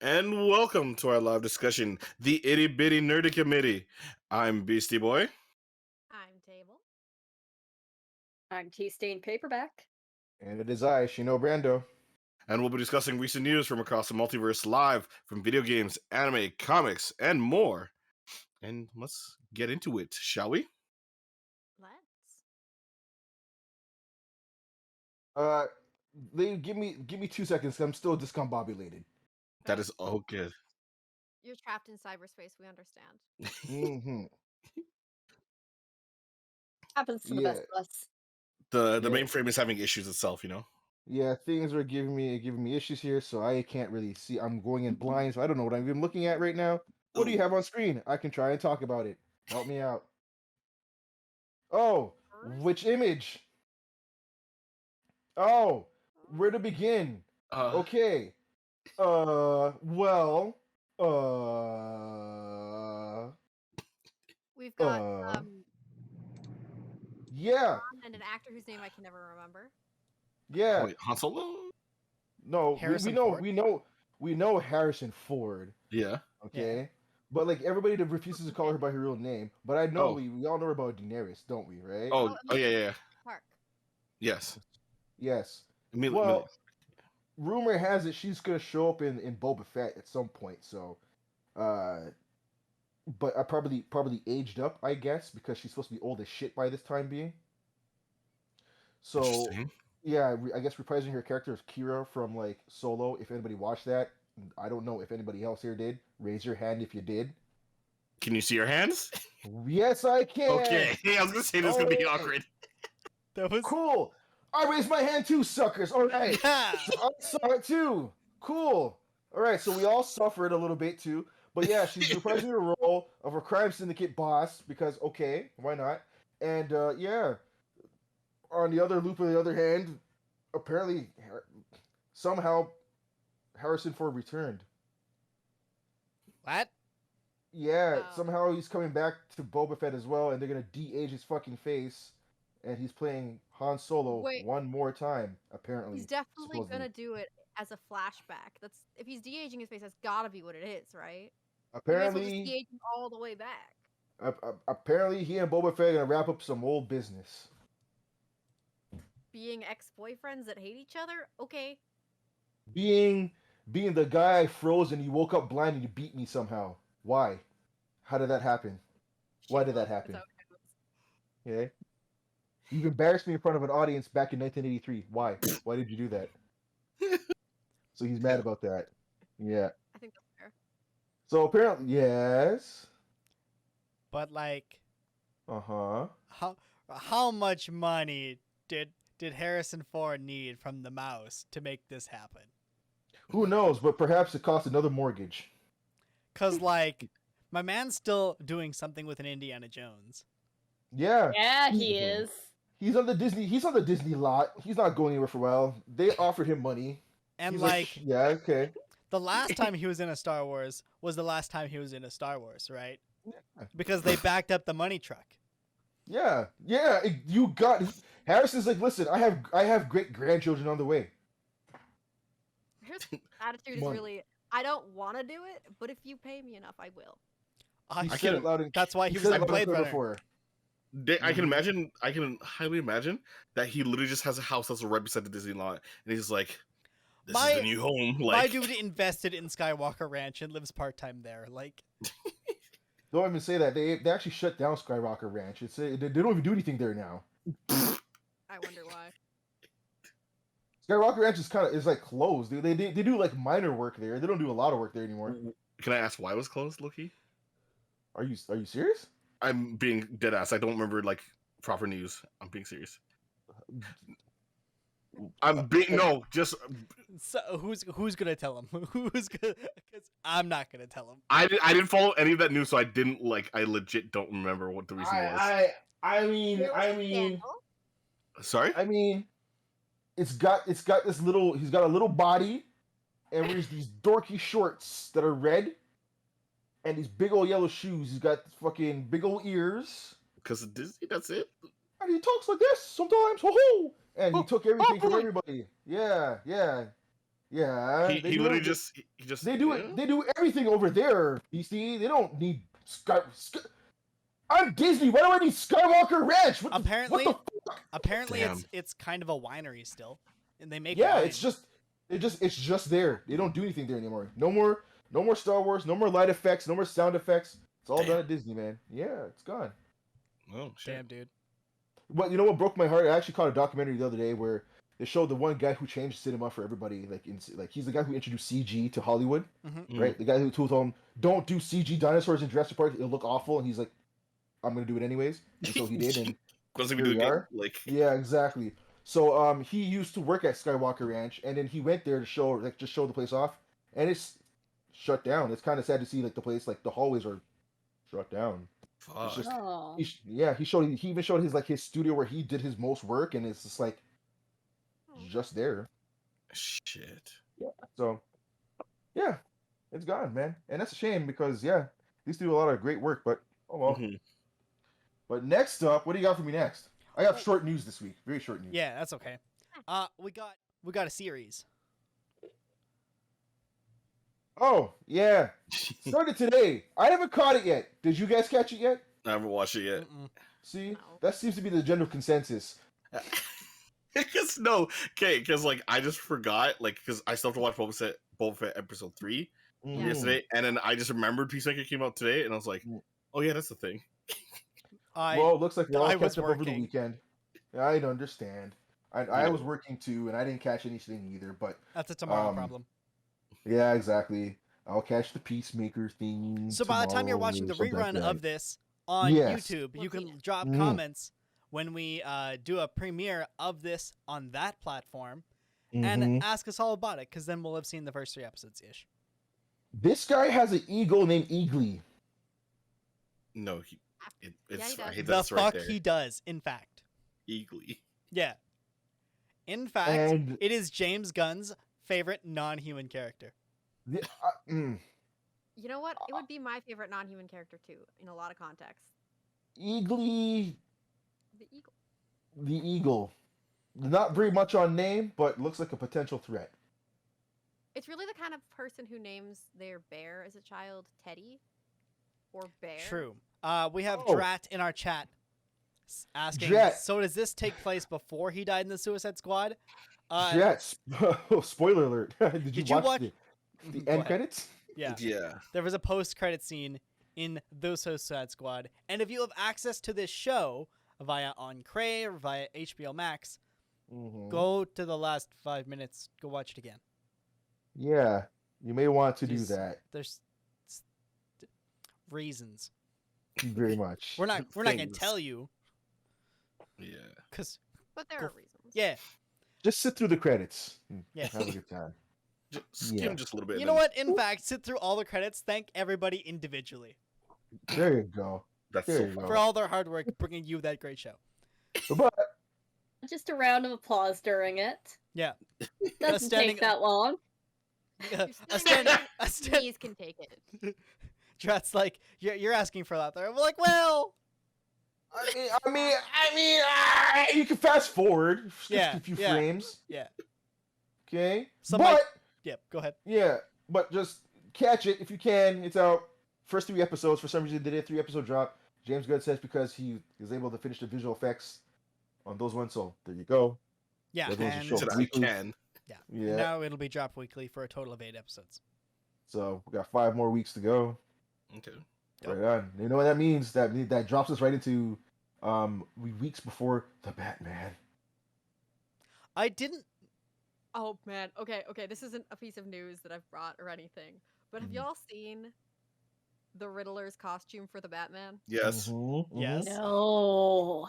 And welcome to our live discussion, the Itty Bitty Nerdy Committee. I'm Beastie Boy. I'm Table. I'm Tea-Stained Paperback. And it is I, Shino Brando. And we'll be discussing recent news from across the multiverse live from video games, anime, comics, and more. And let's get into it, shall we? Let's. Give me 2 seconds. 'Cause I'm still discombobulated. That is all good. You're trapped in cyberspace. We understand. Mm-hmm. Happens to the best of us. The Yeah. mainframe is having issues itself, you know. Yeah, things are giving me issues here, so I can't really see. I'm going in blind, so I don't know what I'm even looking at right now. What do you have on screen? I can try and talk about it. Help me out. Oh, which image? Oh, where to begin? Okay. Well. We've got Yeah. and an actor whose name I can never remember. Yeah. Wait, Han Solo? No, Harrison we Ford? know Harrison Ford. Yeah. Okay. Yeah. But like everybody that refuses to call her by her real name. But I know Oh. we all know about Daenerys, don't we? Right? Oh, yeah. Park. Yes. Yes. Immediately. Well, rumor has it she's gonna show up in Boba Fett at some point. So, but I probably aged up, I guess, because she's supposed to be old as shit by this time being. So Interesting. yeah, I guess reprising her character as Kira from like Solo. If anybody watched that, I don't know if anybody else here did. Raise your hand if you did. Can you see your hands? Yes, I can. Okay. I was gonna say this is gonna be awkward. That was Cool. I raised my hand too, suckers. All right. Yeah. So I saw it too. Cool. All right. So we all suffered a little bit too. But yeah, she's reprising the role of a crime syndicate boss because okay, why not? And yeah. On the other loop, on the other hand, apparently somehow Harrison Ford returned. What? Yeah, Oh. somehow he's coming back to Boba Fett as well, and they're gonna de-age his fucking face, and he's playing Han Solo one more time. Apparently, He's definitely supposedly. gonna do it as a flashback. That's if he's de-aging his face. That's gotta be what it is, right? Apparently, just de-aging all the way back. Apparently, he and Boba Fett are gonna wrap up some old business. Being ex-boyfriends that hate each other. Okay. Being the guy I froze and you woke up blind and you beat me somehow. Why? How did that happen? Why did that happen? Okay. You've embarrassed me in front of an audience back in 1983. Why? Why did you do that? So he's mad about that. Yeah. I think that's fair. So apparently, yes. But like, how much money did Harrison Ford need from the mouse to make this happen? Who knows? But perhaps it cost another mortgage. 'Cause like, my man's still doing something with an Indiana Jones. Yeah. Yeah, he is. He's on the Disney lot. He's not going anywhere for a while. They offered him money. And He's like, yeah, okay. the last time he was in a Star Wars was the last time he was in a Star Wars, right? Because they backed up the money truck. Yeah. You got Harrison's like, listen, I have great grandchildren on the way. His attitude is really, I don't want to do it, but if you pay me enough, I will. That's why he was in Blade Runner. Before. I can imagine. I can highly imagine that he literally just has a house that's right beside the Disney lot, and he's like, "This is the new home." Like, my dude invested in Skywalker Ranch and lives part time there. Like, don't even say that. They actually shut down Skywalker Ranch. They don't even do anything there now. I wonder why. Skywalker Ranch is like closed, dude. They do like minor work there. They don't do a lot of work there anymore. Can I ask why it was closed, Loki? Are you serious? I'm being dead ass. I don't remember like proper news. I'm being serious. Just. So who's gonna tell him? Who's gonna? Because I'm not gonna tell him. I didn't follow any of that news, so I didn't like. I legit don't remember what the reason was. I mean. Sorry. I mean, it's got this little. He's got a little body, and wears these dorky shorts that are red, and these big old yellow shoes. He's got fucking big old ears. Because of Disney, that's it. And he talks like this sometimes. Ho ho! And he took everything from everybody. Yeah. Yeah, He literally just they do it. They do everything over there. You see, they don't need I'm Disney. Why do I need Skywalker Ranch? Apparently, what the fuck? apparently Damn. it's kind of a winery still, and they make Yeah, wine. it's just there. They don't do anything there anymore. No more Star Wars. No more light effects. No more sound effects. It's all done at Disney, man. Yeah, it's gone. Oh shit. Damn, dude. But you know what broke my heart? I actually caught a documentary the other day where they showed the one guy who changed cinema for everybody. Like he's the guy who introduced CG to Hollywood, right? The guy who told him, "Don't do CG dinosaurs in Jurassic Park; it'll look awful." And he's like, "I'm gonna do it anyways." And so he did, and Wasn't here we we doing are. like Yeah, exactly. So he used to work at Skywalker Ranch, and then he went there to show the place off, and it's shut down. It's kind of sad to see like the place, like the hallways are shut down. fuck. just- Oh. He even showed his studio where he did his most work, and it's just like just there. Shit. So yeah, it's gone, man, and that's a shame because they used to do a lot of great work, but oh well. Mhm. But next up, what do you got for me next? I got short news this week. Very short news. Yeah, that's okay. We got a series. Oh yeah, started today. I haven't caught it yet. Did you guys catch it yet? I haven't watched it yet. Mm-mm. See, No. that seems to be the general consensus. Because like I just forgot, like, because I still have to watch Boba Fett episode 3 Mhm. yesterday, and then I just remembered Peacemaker came out today, and I was like, Mm. oh yeah, that's the thing. Well, it looks like we're all I was catching up over the working. weekend. I understand. I was working too, and I didn't catch anything either. But That's a tomorrow Um, problem. yeah, exactly. I'll catch the Peacemaker thing. So by the time you're tomorrow watching or the something like rerun that. of this on Yes. YouTube, you We'll can see it. drop Mhm. comments when we do a premiere of this on that platform, Mhm. and ask us all about it, because then we'll have seen the first 3 episodes ish. This guy has an eagle named Eagly. No, Yeah, it's he I does. hate The that's right fuck there. he does, in fact. Eagly. Yeah. In fact, And it is James Gunn's favorite non-human character. You know what? It would be my favorite non-human character too, in a lot of contexts. Eagly, The eagle. the eagle. Not very much on name, but looks like a potential threat. It's really the kind of person who names their bear as a child Teddy or Bear. True. We have Oh. Drat in our chat asking, Drat. so does this take place before he died in the Suicide Squad? Jets. Spoiler alert. Did Did you you watch watch- the Go end ahead. credits? Yeah. Yeah. There was a post-credit scene in The Suicide Squad, and if you have access to this show via On Crave or via HBO Max, Mhm. go to the last 5 minutes, go watch it again. Yeah, you may want to do There's- that. There's reasons. Very much. We're not gonna Things. tell you, Yeah. cause But there Go are reasons. yeah. Just sit through the credits. and Yeah. Have a good time. Just skim Yeah. just a little bit. You and know then- what? In fact, sit through all the credits. Thank everybody individually There you go. That's There so you fun. go. for all their hard work bringing you that great show. But Just a round of applause during it. Yeah. Doesn't standing- take that long. You're a standing stand, there, a stand, knees can take it. Drat's like, you're asking for a lot there. We're like, well, you can fast forward, skip Yeah, a few yeah. frames. yeah, Okay. Somebody- But yep. Go ahead. yeah, but just catch it if you can. It's out. First 3 episodes. For some reason, they did a 3-episode drop. James Gunn says because he is able to finish the visual effects on those ones. So there you go. Yeah, Yeah, those are and short. So that I Weekly. can. Yeah. now it'll be dropped weekly for a total of 8 episodes. So we got 5 more weeks to go. Okay. Yep. Right on. You know what that means? That drops us right into weeks before the Batman. I didn't. Oh man. Okay. This isn't a piece of news that I've brought or anything. But have Mhm. y'all seen the Riddler's costume for the Batman? Yes. Yes. No.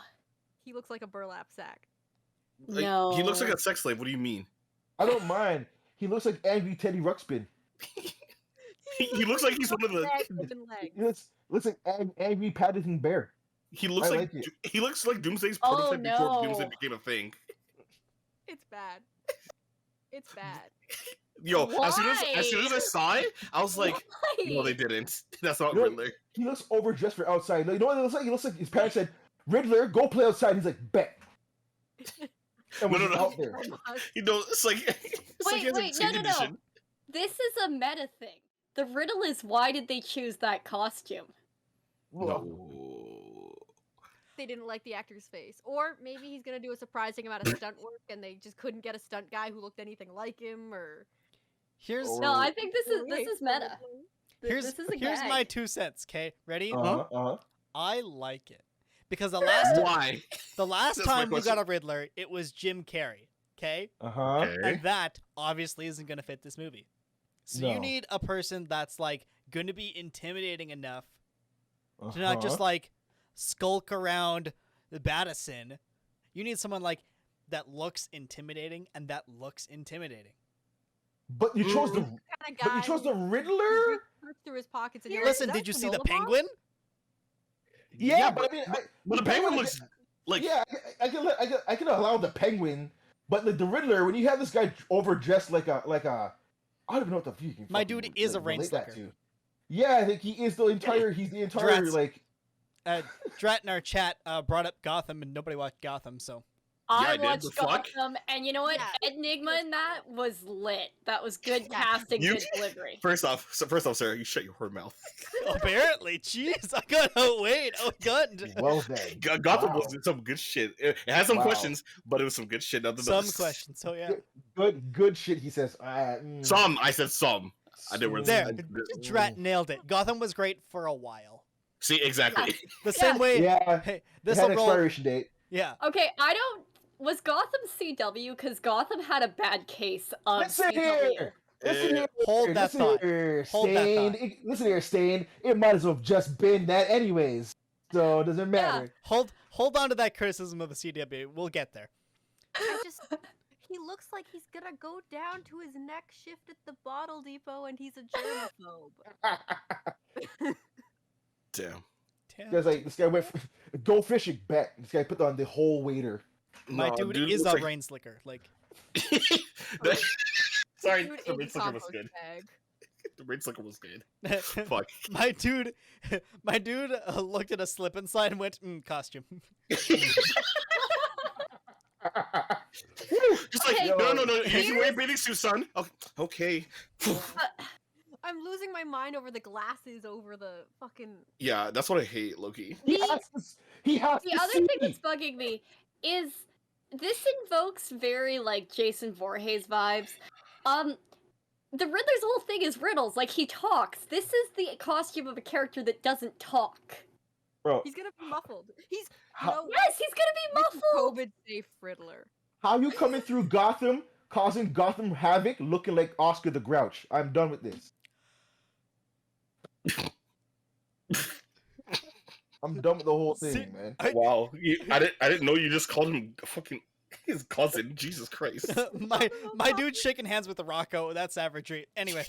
He looks like a burlap sack. Like, No. He looks like a sex slave. What do you mean? I don't mind. He looks like angry Teddy Ruxpin. He looks like he's one of the. legs. He looks like angry Paddington Bear. He looks I like like it. he looks like Doomsday's Oh, prototype before Doomsday no. became a thing. It's bad. It's bad. Yo, as soon as I saw it, I was like, no, Why? they didn't. That's not You know- Riddler. He looks overdressed for outside. Like, you know what he looks like? He looks like his parents said, "Riddler, go play outside." He's like, "Bet." and was No, just no. out there. So much. You know, it's like he has a Wait, Teen no. Edition. This is a meta thing. The riddle is, why did they choose that costume? No. They didn't like the actor's face, or maybe he's gonna do a surprising amount of stunt work, and they just couldn't get a stunt guy who looked anything like him, or Here's Or- No, I think this Really is hates the meta. Riddler. here's This is a here's gag. my 2 cents. Okay, ready? Uh-huh. I like it because Why? the last That's my time we got question. a Riddler, it was Jim Carrey. Okay, Uh-huh. Okay. and that obviously isn't gonna fit this movie. So you No. need a person that's like gonna be intimidating enough Uh-huh. to not just like skulk around the Batison. You need someone like that looks intimidating and that looks intimidating. But you chose the Kind of but guy. you chose the who Riddler? reached through his pockets and you're Listen, like, did you "Is see that the Granola bar?" penguin? Yeah, but I mean, But the penguin looks like yeah, I can allow the penguin, but like the Riddler, when you have this guy overdressed like a I don't even know what the fuck you can My fucking, dude is a rain relate that slicker. to. Yeah, I think he is the entire. He's the entire Drats. like. Drat in our chat brought up Gotham and nobody watched Gotham, so I I did, watched the fuck? Gotham, and you know what? Yeah. Enigma in that was lit. That was good Yeah. casting, You- good delivery. First off, Sarah, you shut your whore mouth. apparently, jeez, I gotta wait. Oh god. Well then, Gotham Wow. was some good shit. It had some Wow. questions, but it was some good shit. Some Nonetheless. questions, so yeah. good shit. He says. Some. I said some. I did words. There, I- Drat nailed it. Gotham was great for a while. See, exactly. The same way. Yeah, Hey, it this had will an roll. expiration date. Yeah. Okay, was Gotham CW? Because Gotham had a bad case of Listen CW. here. Listen here. Hold that listen thought. Here, Hold that Stain. thought. Listen here, Stain. It might as well have just been that anyways. So it doesn't matter. Hold on to that criticism of the CW. We'll get there. I just he looks like he's gonna go down to his neck shift at the bottle depot and he's a germaphobe. Damn. Damn. Because like this guy went go fishing bet. This guy put on the whole waiter. My No, dude is looks a like- rain slicker. Like That- Sorry, Dude the in rain slicker was compost good. bag. The rain slicker was good. Fuck. my dude looked at a slip and slide and went, costume. Just like, Okay, no. You here's- can wear a bathing suit, son. Okay. I'm losing my mind over the glasses over the fucking. Yeah, that's what I hate, Loki. He The- has to, he has The to other see. thing that's bugging me is this invokes very like Jason Voorhees vibes. The Riddler's whole thing is riddles. Like he talks. This is the costume of a character that doesn't talk. Bro, He's gonna be muffled. He's How- no Yes, he's gonna be muffled. COVID safe Riddler. how you coming through Gotham, causing Gotham havoc, looking like Oscar the Grouch? I'm done with this. I'm done with the whole thing, See- man. Wow. I didn't know you just called him fucking his cousin. Jesus Christ. my dude shaking hands with the Rocco. That's average rate. Anyway.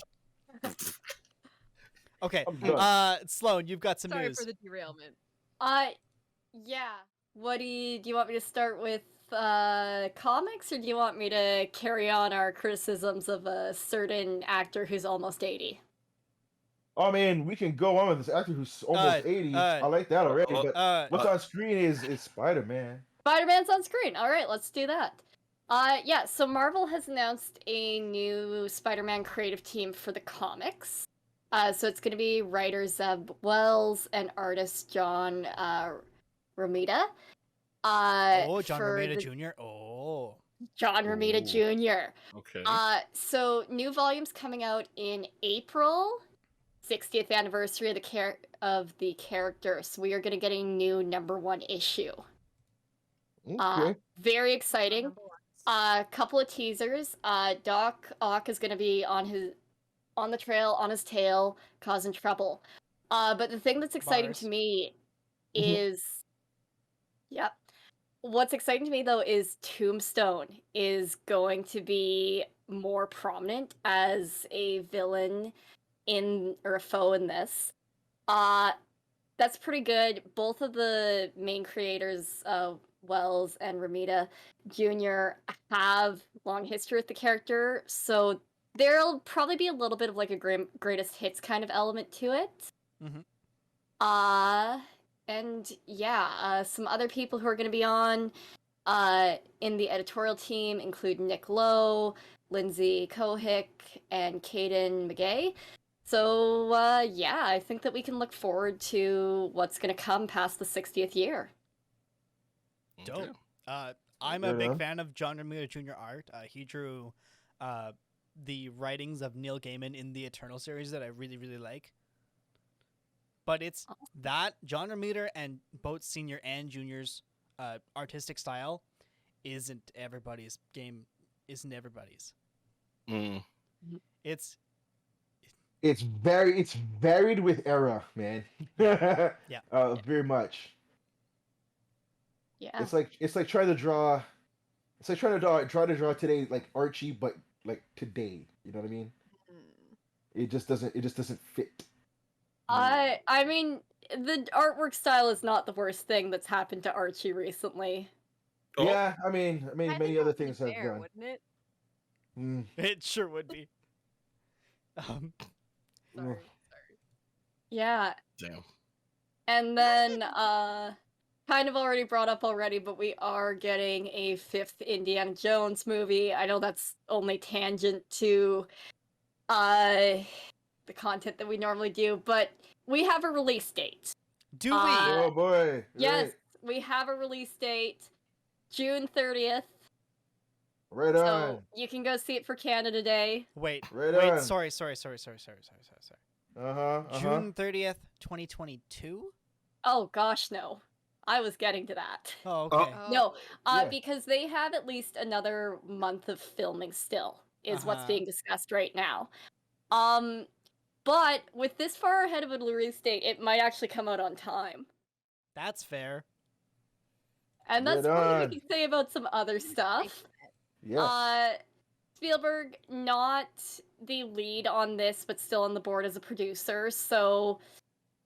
Okay. I'm done. Sloan, you've got some Sorry news. for the derailment. Yeah. What do you want me to start with comics, or do you want me to carry on our criticisms of a certain actor who's almost 80? I mean, we can go on with this actor who's almost 80. I like that already, but what's on screen is Spider-Man. Spider-Man's on screen. All right, let's do that. Yeah, so Marvel has announced a new Spider-Man creative team for the comics. So it's going to be writer Zeb Wells and artist John Romita. John for Romita the- Jr. Oh. John Romita Ooh. Jr. Okay. So new volumes coming out in April, 60th anniversary of the character. So we are going to get a new #1 issue. Okay. Very exciting. Number one. Couple of teasers. Doc Ock is going to be on the trail, on his tail, causing trouble. But the thing that's exciting Bars. to me Mhm. is, yep. What's exciting to me though is Tombstone is going to be more prominent as a villain or a foe in this. That's pretty good. Both of the main creators, Wells and Romita Jr., have long history with the character, so there'll probably be a little bit of like a greatest hits kind of element to it. Mhm. And yeah, some other people who are going to be on In the editorial team include Nick Lowe, Lindsay Kohick, and Caden McGay. So, yeah, I think that we can look forward to what's going to come past the 60th year. Dope. Okay. I'm a Right big on. fan of John Romita Jr. art. He drew the writings of Neil Gaiman in the Eternal series that I really, really like. But it's that John Romita and both Senior and Junior's artistic style isn't everybody's game. Isn't everybody's. Mm. It's It's varied with era, man. Yeah. Very much. Yeah. It's like trying to draw. It's like trying to draw today, like Archie, but like today. You know what I mean? Mm. It just doesn't fit. I mean, the artwork style is not the worst thing that's happened to Archie recently. Oh. Yeah, I mean, I many think other that would be things have fair, done. wouldn't it? Mm, it sure would be. Sorry. Yeah. Damn. And then, kind of already brought up already, but we are getting a 5th Indiana Jones movie. I know that's only tangent to the content that we normally do, but we have a release date. Do we? oh boy! Yes, we have a release date, June 30th. Right So on. you can go see it for Canada Day. Wait. Right wait. on. Sorry. Uh-huh. June 30th, 2022. Oh gosh, no. I was getting to that. Oh, okay. No, Yeah. because they have at least another month of filming still, is what's Uh-huh. being discussed right now. But with this far ahead of a release date, it might actually come out on time. That's fair. And that's Right what on. we can say about some other stuff. Yes. Spielberg, not the lead on this, but still on the board as a producer, so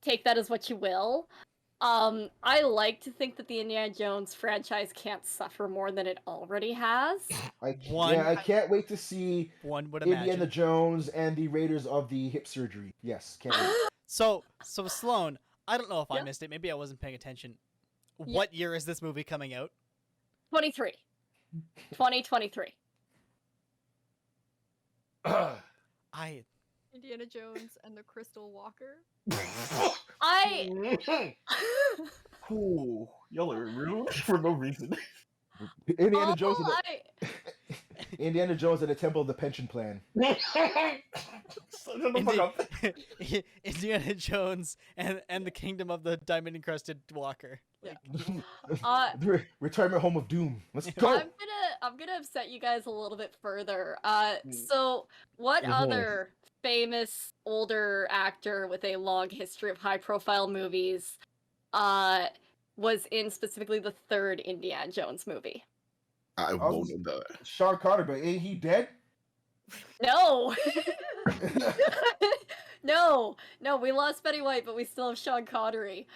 take that as what you will. I like to think that the Indiana Jones franchise can't suffer more than it already has. I One- can't wait to see One would Indiana imagine. Jones and the Raiders of the Hip Surgery. Yes, can't wait. So Sloan, I don't know if I Yeah. missed it. Maybe I wasn't paying attention. Yeah. What year is this movie coming out? 2023. I Indiana Jones and the Crystal Walker. Ooh, y'all are rude for no reason. Indiana Jones and I- Indiana Jones and the Temple of the Pension Plan. Shut the fuck up. Indiana Jones and the Kingdom of the Diamond Encrusted Walker. Like, The retirement home of doom. Let's go. I'm gonna upset you guys a little bit further. So what Mhm. other famous older actor with a long history of high-profile movies was in specifically the 3rd Indiana Jones movie? I won't know that. Sean Connery, but ain't he dead? No. No, we lost Betty White, but we still have Sean Connery.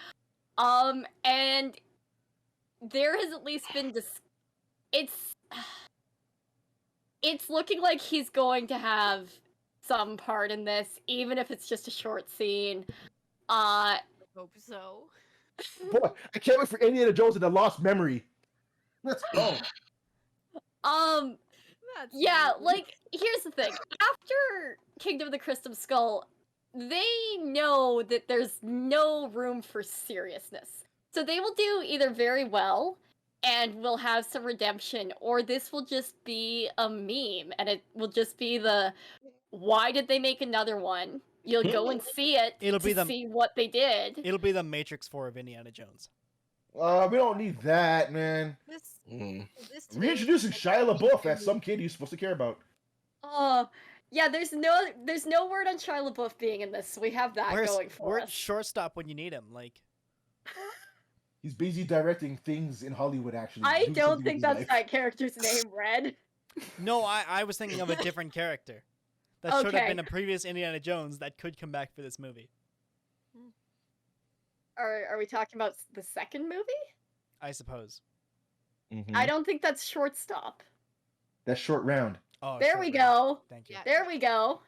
And there has at least been it's looking like he's going to have some part in this, even if it's just a short scene. Hope so. Boy, I can't wait for Indiana Jones and the Lost Memory. Let's go. That's Yeah, rude. like, here's the thing. After Kingdom of the Crystal Skull, they know that there's no room for seriousness. So they will do either very well and will have some redemption, or this will just be a meme, and it will just be the, why did they make another one? You'll go and see it It'll to be the- see what they did. it'll be the Matrix 4 of Indiana Jones. We don't need that, man. This Mm. Reintroducing Shia LaBeouf as some kid you're supposed to care about. Yeah, there's no word on Shia LaBeouf being in this, so we have that going for Where's us. shortstop when you need him? Like, He's busy directing things in Hollywood, actually. I doing don't something think with his that's life. that character's name, Red. no, I was thinking of a different character. That should have Okay. been a previous Indiana Jones that could come back for this movie. Are we talking about the second movie? I suppose. Mhm. I don't think that's shortstop. That short round. Oh, There short we round. go. Thank you. Yeah. There we go.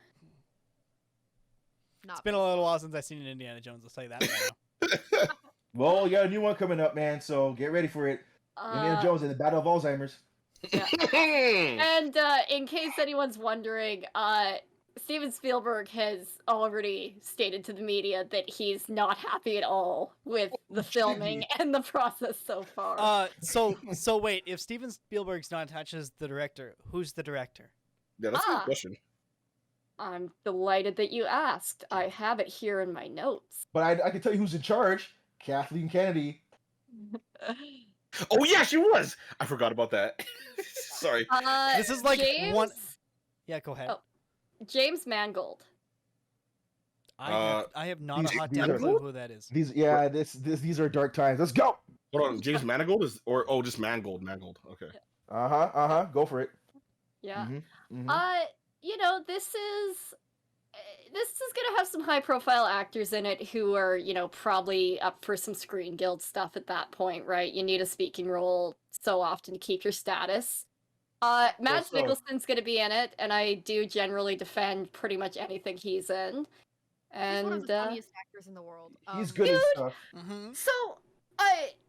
Not It's been a little while since I've seen an Indiana Jones. I'll tell you that right now. Well, you got a new one coming up, man, so get ready for it. Indiana Jones and the Battle of Alzheimer's. Yeah. And in case anyone's wondering, Steven Spielberg has already stated to the media that he's not happy at all with the filming and the process so far. So wait, if Steven Spielberg's not attached as the director, who's the director? Yeah, that's a good question. I'm delighted that you asked. I have it here in my notes. But I can tell you who's in charge. Kathleen Kennedy. Oh yeah, she was. I forgot about that. Sorry. This is like James... one. Yeah, go ahead. Oh, James Mangold. I have not a hot these damn are- clue who that is. These are dark times. Let's go. Hold on, James Mangold just Mangold. Okay. Go for it. Yeah. Mhm. You know, this is gonna have some high profile actors in it who are, you know, probably up for some Screen Guild stuff at that point, right? You need a speaking role so often to keep your status. Mads so. Mikkelsen's gonna be in it, and I do generally defend pretty much anything he's in. He's one of And the funniest actors in the world. He's good at stuff. so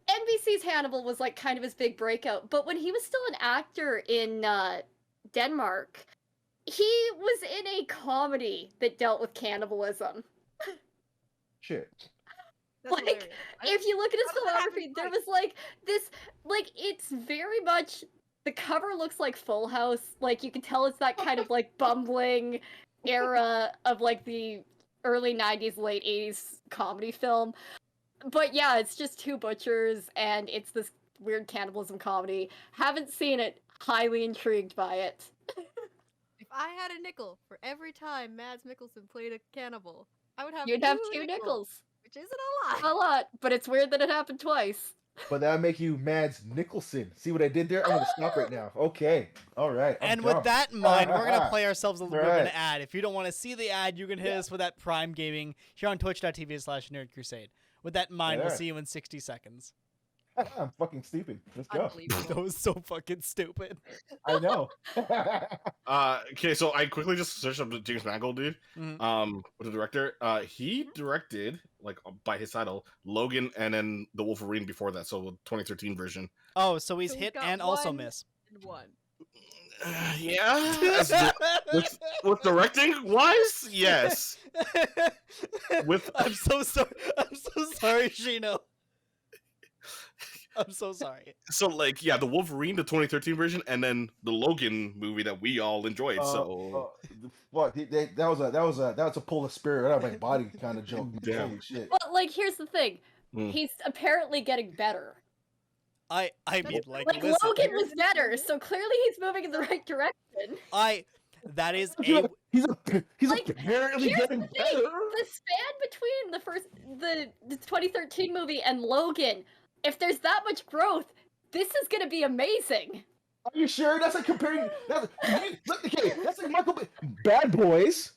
NBC's Hannibal was like kind of his big breakout, but when he was still an actor in Denmark, he was in a comedy that dealt with cannibalism. Shit. That's Like, hilarious. if you look at his How does that happen filmography, there twice? was like this, like it's very much, the cover looks like Full House. Like you can tell it's that kind of like bumbling era of like the early 90s, late 80s comedy film. But yeah, it's just two butchers and it's this weird cannibalism comedy. Haven't seen it, highly intrigued by it. If I had a nickel for every time Mads Mikkelsen played a cannibal, I would have You'd have two two nickels. which isn't a A lot. lot, but it's weird that it happened twice. But that would make you Mads Nicholson. See what I did there? I'm gonna stop right now. Okay. All right. I'm And down. with that in mind, we're gonna play ourselves a little bit of an Right. ad. If you don't want to see the ad, you can hit us with that Prime Gaming here on twitch.tv/nerdcrusade. With that in mind, we'll Alright. see you in 60 seconds. I'm fucking stupid. Let's go. That Unbelievable. was so fucking stupid. I know. Okay, so I quickly just searched up the James Mangold dude. Mhm. With the director. He directed, like by his title, Logan and then the Wolverine before that, so the 2013 version. Oh, so he's So he's hit got and also one- miss. And one. Yeah. With directing wise, yes. With I'm so sorry. I'm so sorry, Shino. I'm so sorry. so like yeah, the Wolverine, the 2013 version, and then the Logan movie that we all enjoyed. So What? That was a pull of spirit out of my body kind of joke. Damn. Holy shit. But like, here's the thing: Mm. he's apparently getting better. I mean, like, Like listen, Logan was better, so clearly he's moving in the right direction. that is He's a Like, apparently here's getting the thing, better. the span between the 2013 movie and Logan, if there's that much growth, this is gonna be amazing. Are you sure? That's like comparing. Look, okay, that's like Michael Bay. Bad Boys.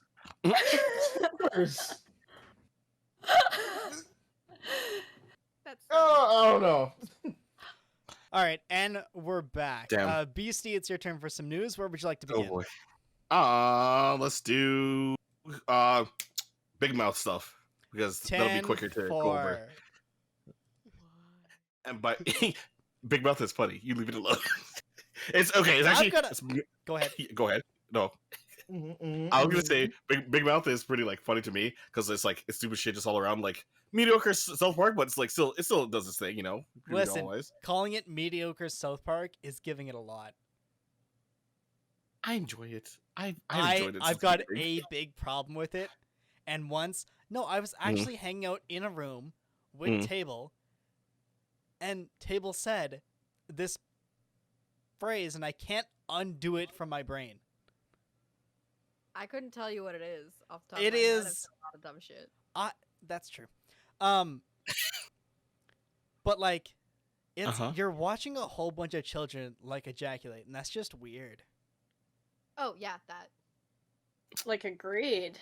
That's Oh, I don't know. All right, and we're back. Damn. Beastie, it's your turn for some news. Where would you like to oh begin? boy. Let's do Big Mouth stuff because that'll be quicker to go over. 10-4. And by Big Mouth is funny. You leave it alone. It's okay. It's actually Go ahead. Go ahead. No, I was gonna say Big Mouth is pretty like funny to me because it's like it's stupid shit just all around, like mediocre South Park, but it's like still does its thing, you know. Listen, Always. calling it mediocre South Park is giving it a lot. I enjoy it. I enjoyed it. I've since got the beginning. a big problem with it. And once, no, I was actually hanging out in a room with Table, and Table said this phrase, and I can't undo it from my brain. I couldn't tell you what it is off the top It of my head. I've is- said a lot of dumb shit. That's true. But like, it's you're watching a whole bunch of children like ejaculate, and that's just weird. Oh yeah, that. Like, agreed.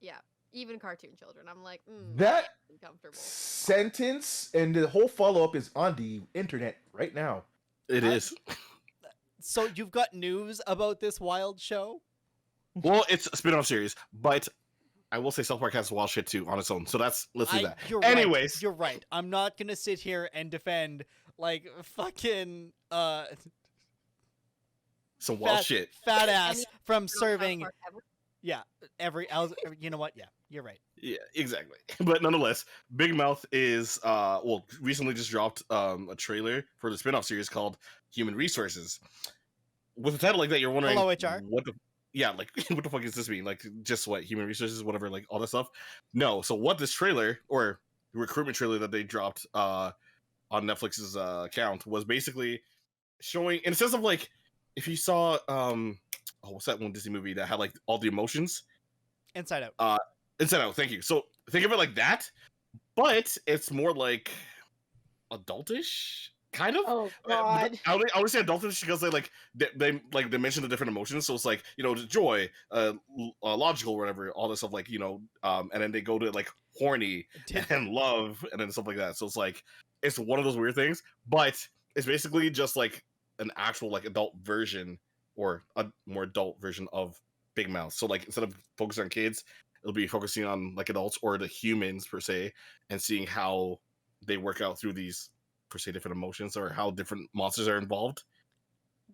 Yeah, even cartoon children. I'm like, That uncomfortable. sentence and the whole follow up is on the internet right now. It is. So you've got news about this wild show? Well, it's a spin-off series, but I will say South Park has wild shit too on its own. So let's do that. You're Anyways, right. You're right. I'm not gonna sit here and defend like fucking Some wild fat, shit. fat ass Any from South serving. Park ever. Yeah, you know what? Yeah, you're right. Yeah, exactly. But nonetheless, Big Mouth is recently just dropped a trailer for the spin-off series called Human Resources. With a title like that, you're wondering Hello, HR. what the like what the fuck does this mean? Like just what human resources, whatever, like all that stuff. No, so what this trailer or recruitment trailer that they dropped on Netflix's account was basically showing in a sense of like if you saw what's that one Disney movie that had like all the emotions? Inside Out. Inside Out, thank you. So think of it like that, but it's more like adultish, kind of. Oh God. I would say adultish because they mention the different emotions. So it's like joy, logical, whatever, all this stuff, like and then they go to like horny and love and then stuff like that. So it's like it's one of those weird things, but it's basically just like an actual like adult version or a more adult version of Big Mouth. So like instead of focusing on kids, it'll be focusing on like adults or the humans per se, and seeing how they work out through these per se different emotions or how different monsters are involved.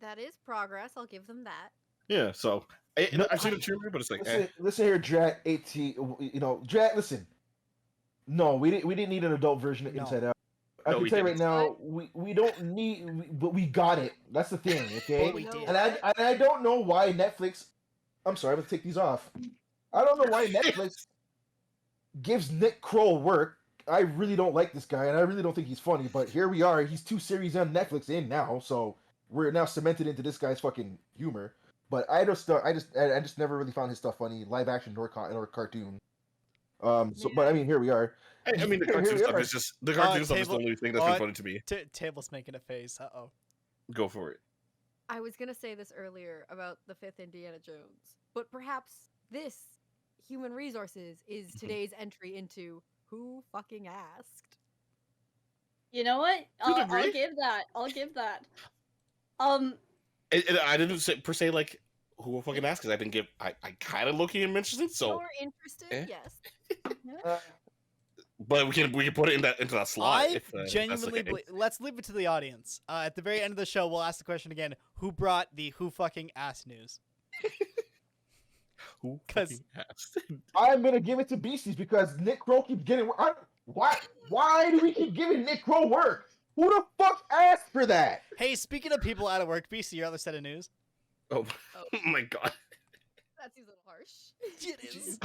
That is progress. I'll give them that. Yeah, so I've seen the trailer, but it's like listen here, Drat 18. Drat. Listen, no, we didn't need an adult version of No. Inside Out. I No, can we tell you right didn't. now, we don't need, but we got it. That's the thing, okay? But we did. And I don't know why Netflix. I'm sorry, I'm gonna take these off. I don't know why Netflix gives Nick Kroll work. I really don't like this guy, and I really don't think he's funny. But here we are. He's 2 series on Netflix in now, so we're now cemented into this guy's fucking humor. But I just never really found his stuff funny, live action or cartoon. So, but I mean, here we are. I mean, the cartoon stuff is just the cartoon stuff is the only thing that's been funny to me. Table's making a face. Uh-oh. Go for it. I was gonna say this earlier about the 5th Indiana Jones, but perhaps this human resources is today's entry into Who Fucking Asked. You know what? To a I'll degree. give that. I'll give that. I didn't say per se like who fucking asked because I didn't give. I kind of look in interested, so You're interested, yes. but we can put it into that slot. I if, genuinely that's okay. let's leave it to the audience. At the very end of the show, we'll ask the question again: Who brought the Who Fucking Ass news? Who 'Cause- fucking asked? I'm gonna give it to Beasties because Nick Kroll keeps getting. Why do we keep giving Nick Kroll work? Who the fuck asked for that? Hey, speaking of people out of work, BC, your other set of news. Oh my god. That seems a little harsh. It is.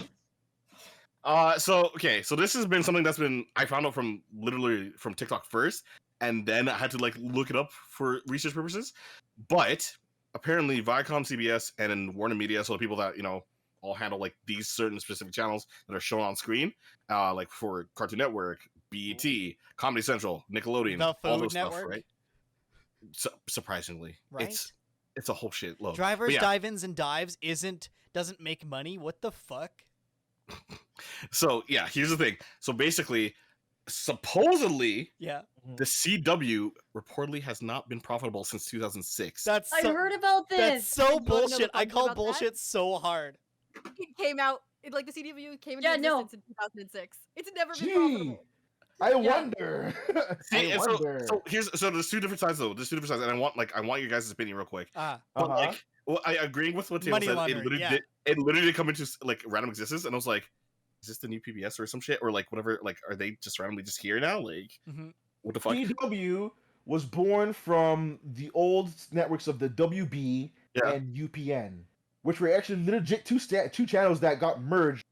So this has been something that's been I found out from literally from TikTok first, and then I had to like look it up for research purposes. But apparently Viacom, CBS, and then Warner Media, so the people that all handle like these certain specific channels that are shown on screen, like for Cartoon Network, BET, Comedy Central, Nickelodeon, The all Food those Network? stuff, right? Surprisingly, Right? it's a whole shit load. Drivers, But yeah. dive-ins, and dives doesn't make money. What the fuck? So yeah, here's the thing. So basically, supposedly Yeah, the CW reportedly has not been profitable since 2006. that's I so, heard about that's this. so You wanna know the bullshit. I fun call about that? bullshit so hard. It came out, like the CW came into Yeah, no. existence in 2006. It's never been Gee, profitable. I Yeah. wonder. See, I and wonder. so there's two different sides though. There's two different sides, and I want your guys' opinion real quick. Ah, But Uh-huh. like, well, I agree with what Taylor Money said. It laundering, literally yeah. it literally did come into like random existence, and I was like, is this the new PBS or some shit or like whatever? Like, are they just randomly just here now? Like, mhm. what the fuck? CW was born from the old networks of the WB Yeah. and UPN, which were actually legit two channels that got merger,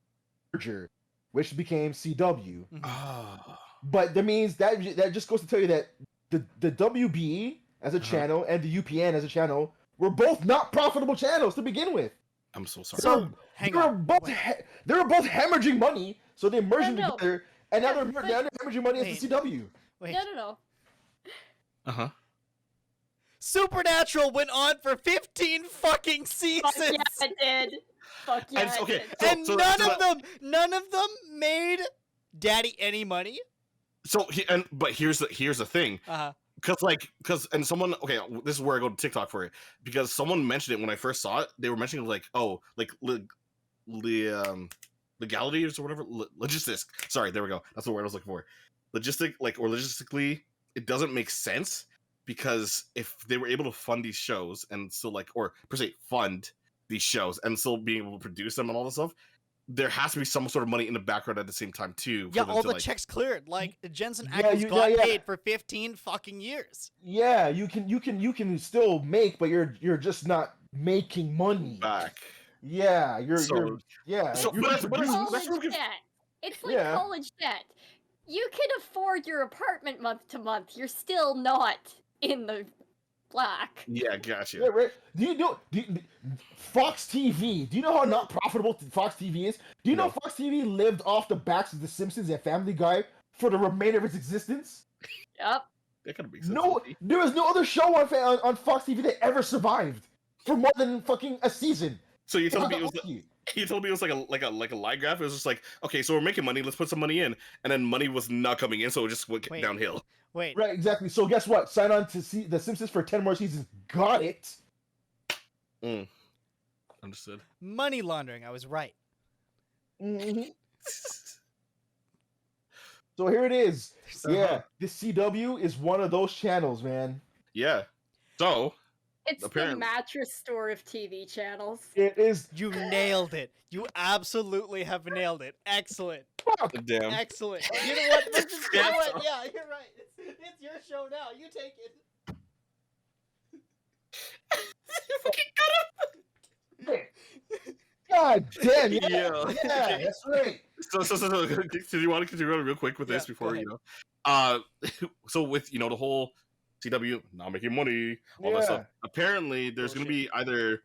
which became CW. Mhm. Ah. But that means that just goes to tell you that the WB as a Uh-huh. channel and the UPN as a channel were both not profitable channels to begin with. I'm so sorry. So hang they were on. both they were both hemorrhaging money, so they merged them no. together, and now Yeah, they're but- hemorrhaging money as Wait. the CW. Wait. No. Uh-huh. Supernatural went on for 15 fucking Fuck seasons. yeah, it did. Fuck yeah, And it's- okay, it did. so- And so none of them made Daddy any money. So but here's the thing. Uh-huh. And someone, okay, this is where I go to TikTok for it, because someone mentioned it when I first saw it. They were mentioning like, oh, like legalities or whatever, logistics. Sorry, there we go. That's the word I was looking for. Logistically it doesn't make sense because if they were able to fund these shows and still like, or per se fund these shows and still being able to produce them and all this stuff, there has to be some sort of money in the background at the same time too. Yeah, for them all to, the like, checks cleared. Like Jensen Yeah, Ackles you- got yeah, yeah. paid for 15 fucking years. Yeah, you can still make, but you're just not making money. back. Yeah, you're So- yeah. so- you're but that's- It's but that's- college what gives- debt. It's like Yeah. college debt. You can afford your apartment month to month. You're still not in the black. Yeah, gotcha. Yeah, right. Do you know Fox TV? Do you know how not profitable Fox TV is? Do you know No. Fox TV lived off the backs of The Simpsons and Family Guy for the remainder of its existence? Yep. That kind of makes sense. No, there was no other show on Fox TV that ever survived for more than fucking a season. So you told me How it was lucky. he told me it was like a line graph. It was just like, okay, so we're making money, let's put some money in, and then money was not coming in, so it just went Wait. downhill. Wait, Right, exactly. So guess what? Sign on to see The Simpsons for 10 more seasons. Got it. Understood. money laundering. I was right. Mhm. So here it is. Yeah, this CW is one of those channels, man. Yeah. So It's Apparently. the mattress store of TV channels. It is. You nailed it. You absolutely have nailed it. Excellent. Fuck. damn. Excellent. You know what? Let's just go Yeah. it. Yeah, you're right. It's your show now. You take it. God damn. Yeah, Yeah. yeah, that's right. So do you want to continue real quick with this Yeah, before go you know? So with the whole CW not making money, all that Yeah. stuff. Apparently, there's going to be either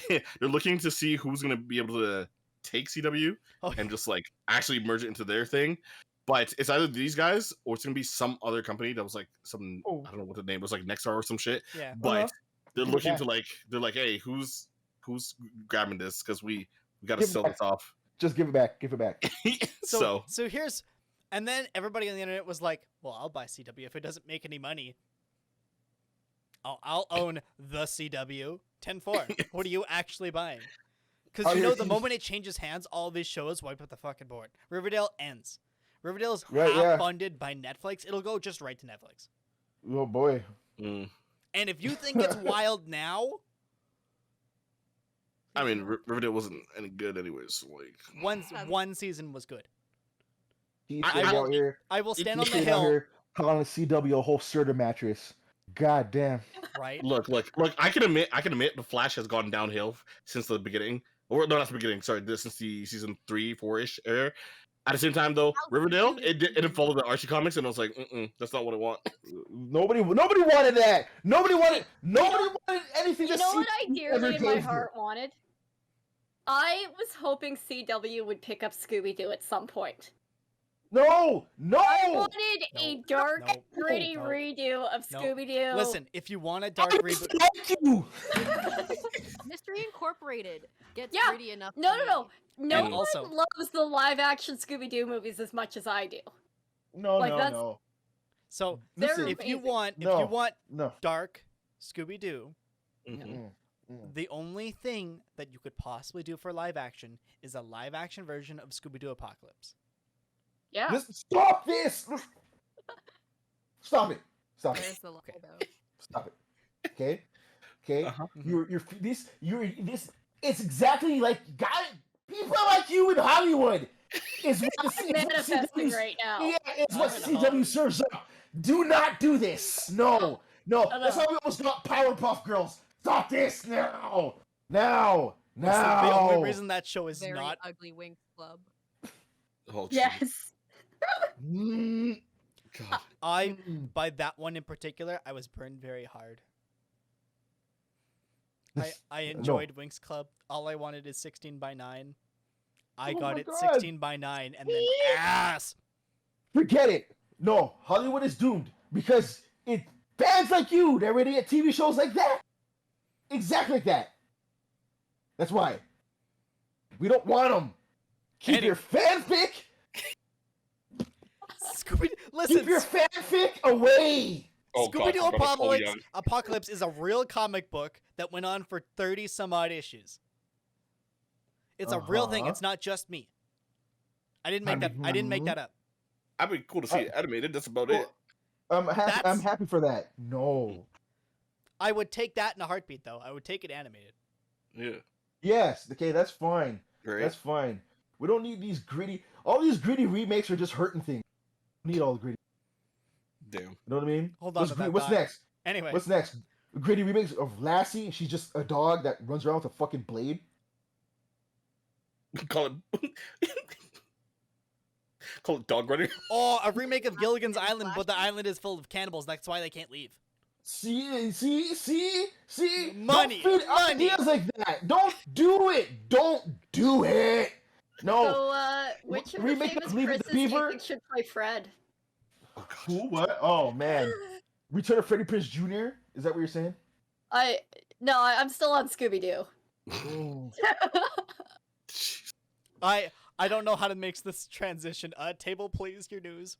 they're looking to see who's going to be able to take CW Oh, and just like actually merge it into their thing. But it's either these guys or it's going to be some other company that was like some Oh. I don't know what the name was, like Nexar or some shit. yeah. But Uh-huh. they're Yeah. looking to like they're like, hey, who's grabbing this because we got to Give it sell back. this off. Just give it back. Give it back. So here's, and then everybody on the internet was like, "Well, I'll buy CW if it doesn't make any money. I'll own the CW 10-4. What are you actually buying? Because Oh, you yeah, know the see- moment it changes hands, all these shows wipe out the fucking board. Riverdale ends. Riverdale is Right, half yeah. funded by Netflix. It'll go just right to Netflix. Oh boy. Mm. And if you think it's wild now, I mean, Riverdale wasn't any good anyways. So like, one season was good. He's I out will- here. I will stand on He's the out hill, here calling CW a whole Serta mattress. God damn. right? look. I can admit, the Flash has gone downhill since the beginning. Or no, not the beginning. Sorry, since the season 3, 4-ish era. At the same time, though, Riverdale it didn't follow the Archie comics, and I was like, that's not what I want. Nobody wanted that. Nobody wanted anything You to know see what I ever dearly in my gave you. heart wanted? I was hoping CW would pick up Scooby-Doo at some point. No. I wanted a No, dark, no, gritty no, redo of no. Scooby-Doo. Listen, if you want a dark reboot, Thank you. Mystery Incorporated gets Yeah. pretty enough. No, for no, me. no. No And one also- loves the live-action Scooby-Doo movies as much as I do. No, Like, no, that's- no. so They're Listen, if you amazing. want No. No. dark Scooby Doo, Mhm. the only thing that you could possibly do for live action is a live action version of Scooby Doo Apocalypse. Yeah. Stop this. Stop it. Stop it. There's the logo. Stop it. Okay. Okay. Uh-huh. You're this. It's exactly like people like you in Hollywood is what the I'm manifesting right now. Yeah, it's what I'm in CW serves up. Do not do this. No. That's how we almost got Powerpuff Girls. Stop this now. Now. The only reason that show is Very not ugly Winx Club. Oh, Yes. Mm, God. mm. by that one in particular, I was burned very hard. I No. enjoyed Winx Club. All I wanted is 16:9. I Oh got my it God. 16:9 and then ass. Forget it. No, Hollywood is doomed because fans like you, they're ready at TV shows like that. Exactly like that. That's why. We don't want them. Keep your fanfic. Scooby, listen, Keep your fanfic away. Oh, Scooby Doo God, I'm so young. Apocalypse is a real comic book that went on for 30 some odd issues. It's a real thing. Uh-huh. It's not just me. I didn't make that up. I'd be cool to see it animated. That's about it. I'm That's- happy for that. No. I would take that in a heartbeat, though. I would take it animated. Yeah. Yes. Okay, that's fine. Right. That's fine. We don't need these gritty. All these gritty remakes are just hurting things. We need all the gritty. Damn. You know what I mean? Hold on to that What's thought. next? Anyway, What's next? Gritty remakes of Lassie. She's just a dog that runs around with a fucking blade. Call it. Call it dog running. oh, a remake of Gilligan's Island, but the island is full of cannibals. That's why they can't leave. See. Money, Don't feed money. ideas like that. Don't do it. Don't do it. No. So, which of the remake famous of Leave It to Chris's do you Beaver? think should play Fred? Who? What? Oh man. Return of Freddie Prinze Jr. Is that what you're saying? I'm still on Scooby Doo. I don't know how to make this transition. Table, please, your news.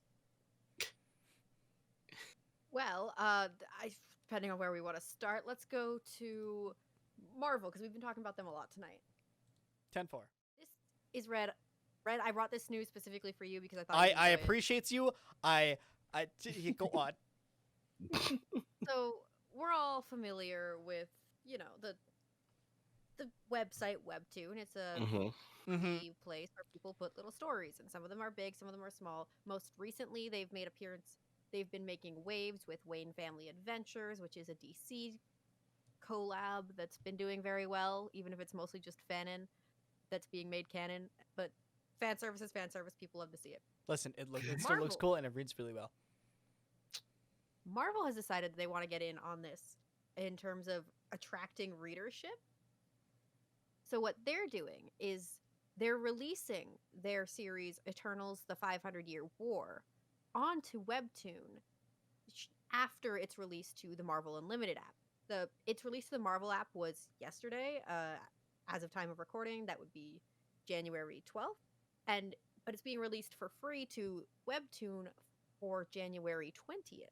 Well, depending on where we want to start, let's go to Marvel because we've been talking about them a lot tonight. 10-4. This is Red. Red, I brought this news specifically for you because I thought I you'd enjoy appreciate you. Go on. it. So we're all familiar with, the website Webtoon. It's a Mm-hmm. place where people put little stories, and some of them are big, some of them are small. Most recently, they've been making waves with Wayne Family Adventures, which is a DC collab that's been doing very well, even if it's mostly just fanon that's being made canon. But fan service is fan service. People love to see it. Listen, it still looks Marvel. cool and it reads really well. Marvel has decided that they want to get in on this in terms of attracting readership. So what they're doing is they're releasing their series Eternals: The 500-Year War onto Webtoon after it's released to the Marvel Unlimited app. Its release to the Marvel app was yesterday. As of time of recording, that would be January 12th. But it's being released for free to Webtoon for January 20th.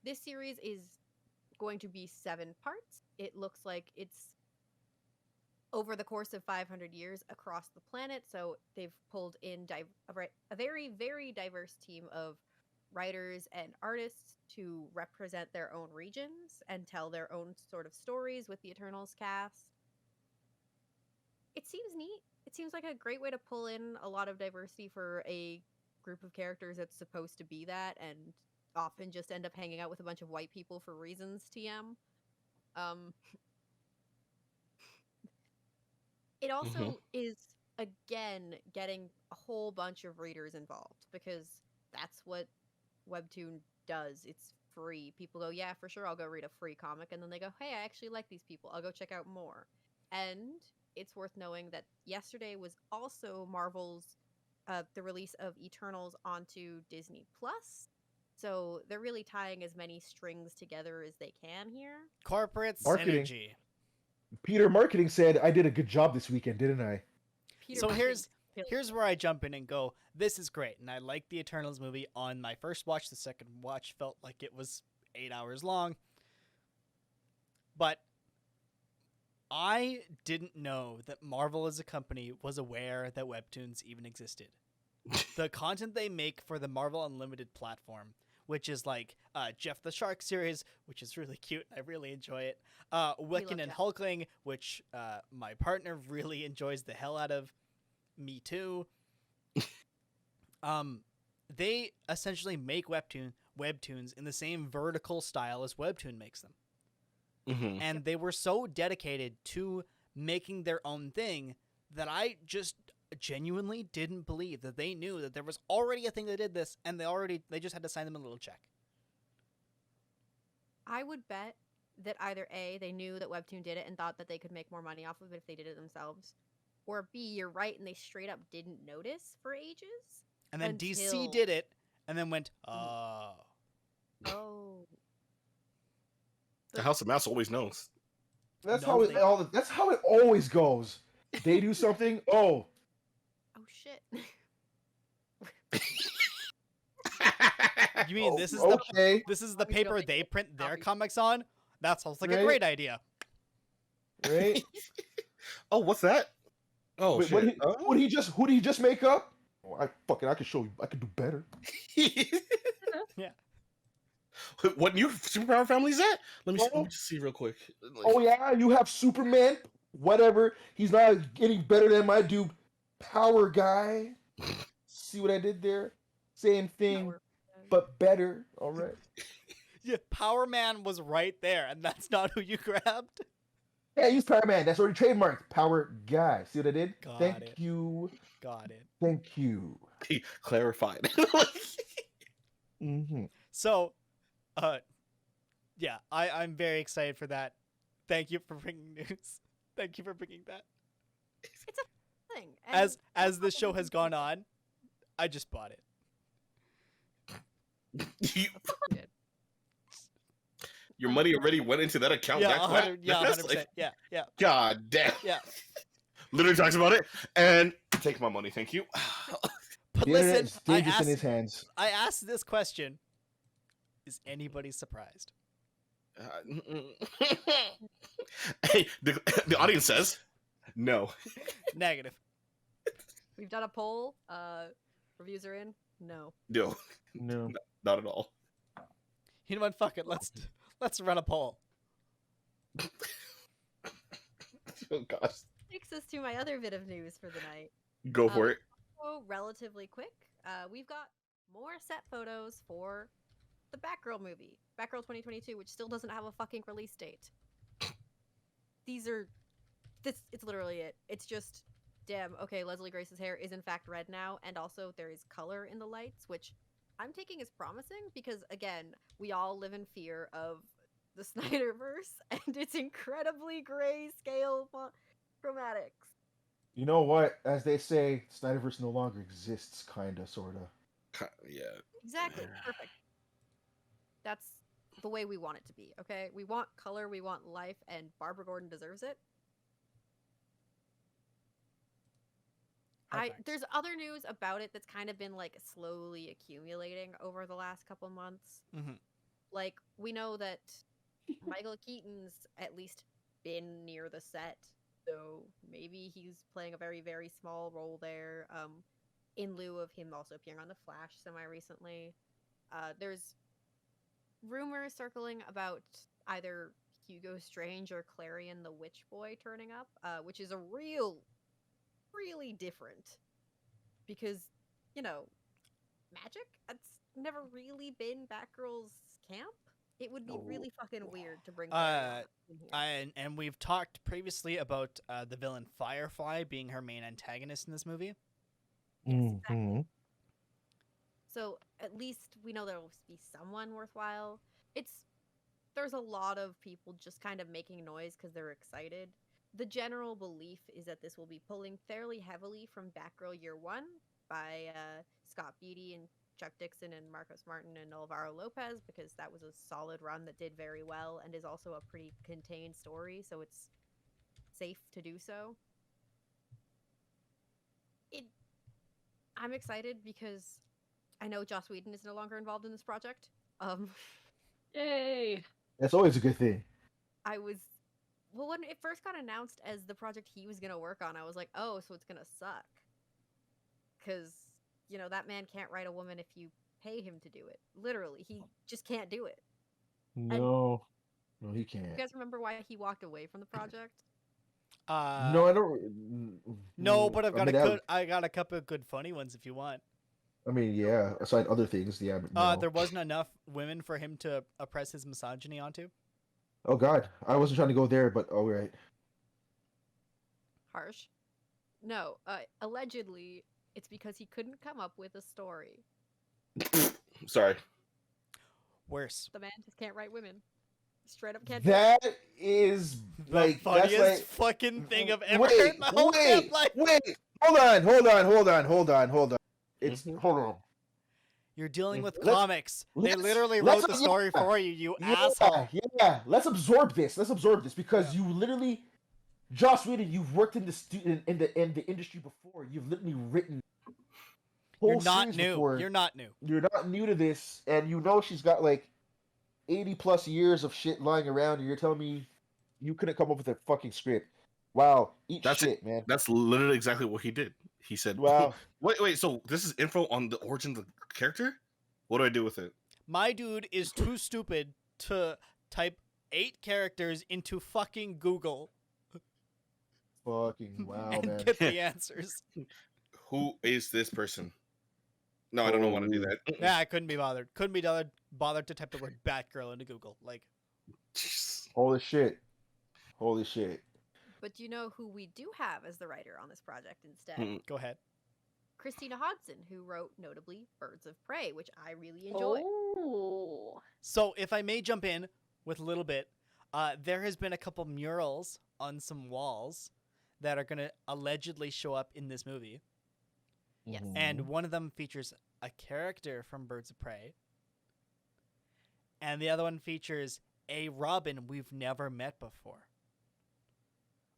This series is going to be 7 parts. It looks like it's over the course of 500 years across the planet. So they've pulled in a very, very diverse team of writers and artists to represent their own regions and tell their own sort of stories with the Eternals cast. It seems neat. It seems like a great way to pull in a lot of diversity for a group of characters that's supposed to be that and often just end up hanging out with a bunch of white people for reasons, TM. It also is, again, getting a whole bunch of readers involved because that's what Webtoon does. It's free. People go, yeah, for sure, I'll go read a free comic. And then they go, hey, I actually like these people. I'll go check out more. And it's worth knowing that yesterday was also Marvel's, the release of Eternals onto Disney Plus. So they're really tying as many strings together as they can here. Corporate Marketing. synergy. Peter Marketing said, I did a good job this weekend, didn't I? So here's where I jump in and go, this is great. And I like the Eternals movie on my first watch. The second watch felt like it was 8 hours long. But I didn't know that Marvel as a company was aware that Webtoons even existed. The content they make for the Marvel Unlimited platform, which is like Jeff the Shark series, which is really cute. I really enjoy it. Wiccan and Jeff. Hulkling, which my partner really enjoys the hell out of. Me too. They essentially make webtoons in the same vertical style as Webtoon makes them. And they were so dedicated to making their own thing that I just genuinely didn't believe that they knew that there was already a thing that did this, and they just had to sign them a little check. I would bet that either A, they knew that Webtoon did it and thought that they could make more money off of it if they did it themselves, or B, you're right and they straight up didn't notice for ages. And then Until- DC did it, and then went, oh. Oh. The House of Mouse always knows. That's No, that's how it always goes. They do something, oh. Oh shit. You mean this is okay. the Obviously, paper I'll make they it. print their Obviously. comics on? That sounds like a Right? great idea. Right? Oh, what's that? Oh, Wait, shit. who did he just make up? Oh, I could show you. I could do better. Yeah. What new superpower family is that? Let me Oh. just see real quick. Like, Oh yeah, you have Superman. Whatever. He's not getting better than my dude, Power Guy. See what I did there? Same thing, Power. but better. All right. Yeah, Power Man was right there, and that's not who you grabbed. Yeah, use Power Man. That's already trademarked. Power Guy. See what I did? Got Thank it. you. Got it. Thank you. he clarified. Mm-hmm. So, yeah, I'm very excited for that. Thank you for bringing news. Thank you for bringing that. It's a thing. and As the show has gone on, I just bought it. Your money already went into that account. Yeah, that 100, yeah, that's 100%. like, Yeah. God damn. Yeah. Literally talks about it and take my money, thank you. But The listen, internet's dangerous in his hands. I asked this question. Is anybody surprised? Hey, the audience says no. Negative. We've done a poll. Reviews are in. No. No, No. not at all. You know what? Fuck it. Let's run a poll. Oh gosh, Takes us to my other bit of news for the night. go for it. So relatively quick. We've got more set photos for the Batgirl movie, Batgirl 2022, which still doesn't have a fucking release date. It's literally it. It's just, damn, okay, Leslie Grace's hair is in fact red now, and also there is color in the lights, which I'm taking as promising because, again, we all live in fear of the Snyderverse and its incredibly grayscale chromatics. You know what? As they say, Snyderverse no longer exists, kinda, sorta. Yeah. Exactly. Perfect. That's the way we want it to be, okay? We want color, we want life, and Barbara Gordon deserves it. Perfect. There's other news about it that's kind of been like slowly accumulating over the last couple months. Mm-hmm. Like, we know that Michael Keaton's at least been near the set, so maybe he's playing a very, very small role there. In lieu of him also appearing on The Flash semi-recently. There's rumors circling about either Hugo Strange or Clarion the Witch Boy turning up, which is a really different. Because, you know, magic? That's never really been Batgirl's camp. It would be really fucking weird to bring Clarion in here. And we've talked previously about the villain Firefly being her main antagonist in this movie. Yes, exactly. So at least we know there'll be someone worthwhile. There's a lot of people just kind of making noise because they're excited. The general belief is that this will be pulling fairly heavily from Batgirl Year One by Scott Beatty and Chuck Dixon and Marcos Martin and Alvaro Lopez, because that was a solid run that did very well and is also a pretty contained story, so it's safe to do so. I'm excited because I know Joss Whedon is no longer involved in this project. Yay! That's always a good thing. When it first got announced as the project he was gonna work on, I was like, oh, so it's gonna suck. Because, you know, that man can't write a woman if you pay him to do it. Literally, he just can't do it. No, he can't. You guys remember why he walked away from the project? No, I don't. No, but I I got a couple of good funny ones if you want. I mean, yeah. Aside other things, yeah. But no. There wasn't enough women for him to oppress his misogyny onto. Oh God, I wasn't trying to go there, but all right. Harsh. No, allegedly, it's because he couldn't come up with a story. Sorry. Worse. The man just can't write women. Straight up can't. That is like the funniest that's like, fucking thing I've ever heard in my whole damn life. Wait, hold on. It's hold on. You're dealing with Let's- comics. They let's- literally let's- wrote the story yeah. for you, you asshole. Yeah. Let's absorb this because you literally, Joss Whedon, you've worked in in the industry before. You've literally written. You're not series new. before. You're not new. You're not new to this, and you know she's got like 80+ years of shit lying around, and you're telling me you couldn't come up with a fucking script. Wow, That's shit, man. That's literally exactly what he did. He said, Wow. Wait, so this is info on the origin of the character? What do I do with it? My dude is too stupid to type 8 characters into fucking Google Fucking wow, and man. get the answers. Who is this person? No, I don't want to do that. Yeah, I couldn't be bothered. Couldn't be bothered to type the word Batgirl into Google. Like, Holy shit. Holy shit. But do you know who we do have as the writer on this project instead? go ahead. Christina Hodson, who wrote notably Birds of Prey, which I really enjoy. Oh. So, if I may jump in with a little bit, there has been a couple murals on some walls that are going to allegedly show up in this movie. Yes. And one of them features a character from Birds of Prey. And the other one features a Robin we've never met before.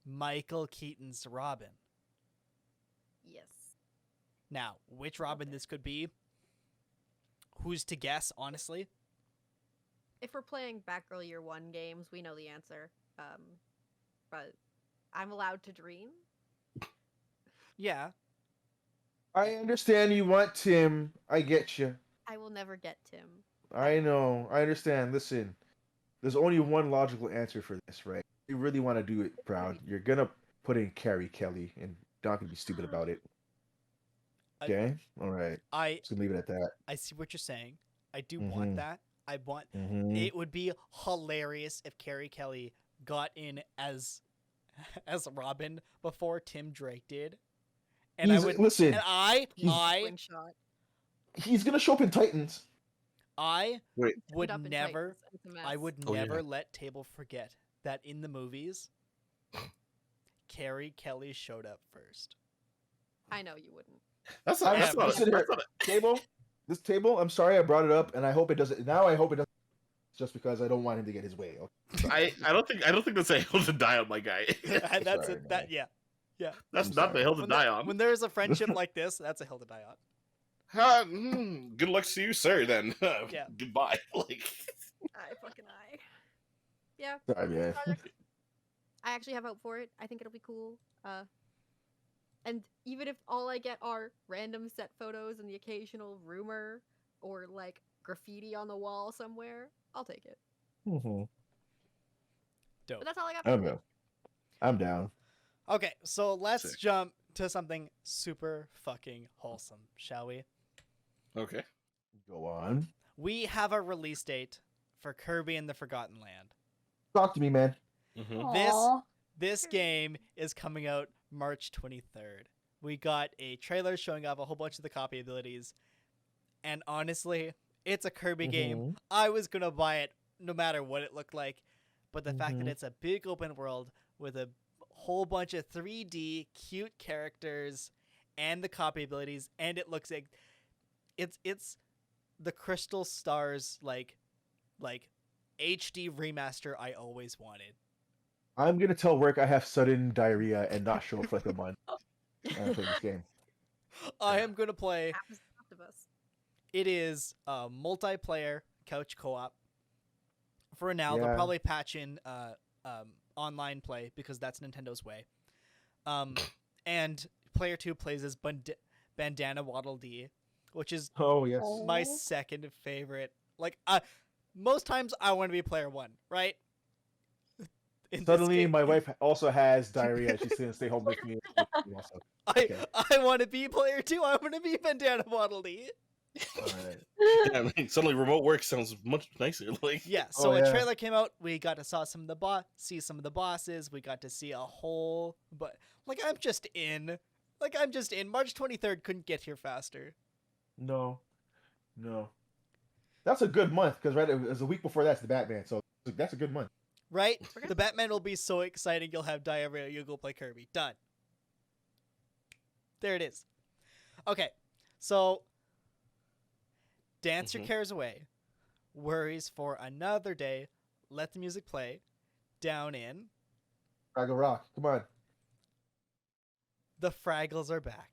Michael Keaton's Robin. Yes. Now, which Robin this could be? Who's to guess, honestly? If we're playing Batgirl Year 1 games, we know the answer. But I'm allowed to dream. Yeah. I understand you want Tim. I get you. I will never get Tim. I know. I understand. Listen, there's only one logical answer for this, right? You really want to do it proud. You're gonna put in Carrie Kelly, and not gonna be stupid about it. Okay. All right. Just gonna leave it at that. I see what you're saying. I do want that. I want. Mhm. It would be hilarious if Carrie Kelly got in as Robin before Tim Drake did. And He's- I would listen, And I Slingshot. He's gonna show up in Titans. would Put up in never Titans, and it's a mess. I would Oh, yeah. never let Table forget that in the movies Carrie Kelly showed up first. I know you wouldn't. That's I'm not, just that's not, gonna sit here. that's not Table. This table. I'm sorry I brought it up, and I hope it doesn't. Now I hope it doesn't. Just because I don't want him to get his way. Okay? I don't think that's a hill to die on, my guy. And that's Sorry, it. That man. yeah. That's I'm not sorry. the hill to die on. When there's a friendship like this, that's a hill to die on. Good luck to you, sir. Then Yeah. Goodbye. Like, I. Yeah. Sorry, man. project. I actually have hope for it. I think it'll be cool. And even if all I get are random set photos and the occasional rumor or like graffiti on the wall somewhere, I'll take it. Mhm. Dope. But that's all I got. I'm down. I'm down. Okay, so let's Sick. jump to something super fucking wholesome, shall we? okay. Go on. We have a release date for Kirby and the Forgotten Land. Talk to me, man. Mm-hmm. This game is coming out March 23rd. We got a trailer showing off a whole bunch of the copy abilities. And honestly, it's a Kirby game. I was going to buy it no matter what it looked like. But the fact that it's a big open world with a whole bunch of 3D cute characters and the copy abilities, and it looks like it's the Crystal Stars like HD remaster I always wanted. I'm gonna tell work I have sudden diarrhea and not show up for like a month. I play this game. I am gonna play. Happens to most of us. It is multiplayer couch co-op. For now, they'll Yeah. probably patch in online play because that's Nintendo's way. And player 2 plays as Bandana Waddle Dee, which is Oh yes. my second favorite. Like, most times I want to be player 1, right? In this Suddenly, game, my wife also has diarrhea. She's gonna stay home with me. Also. Okay. I want to be player 2. I want to be Bandana Waddle Dee. All right. Yeah, I mean, suddenly remote work sounds much nicer. Like, Yeah, so Oh, a yeah. trailer came out. We got to see some of the bosses. We got to see a whole, but like I'm just in. March 23rd couldn't get here faster. No. That's a good month because right, it was a week before that's the Batman, so that's a good month. Right? The Batman will be so exciting. You'll have diarrhea. You'll go play Kirby. Done. There it is. Okay, so dance your cares away. Worries for another day. Let the music play. Down in. Fraggle Rock, come on. The Fraggles are back.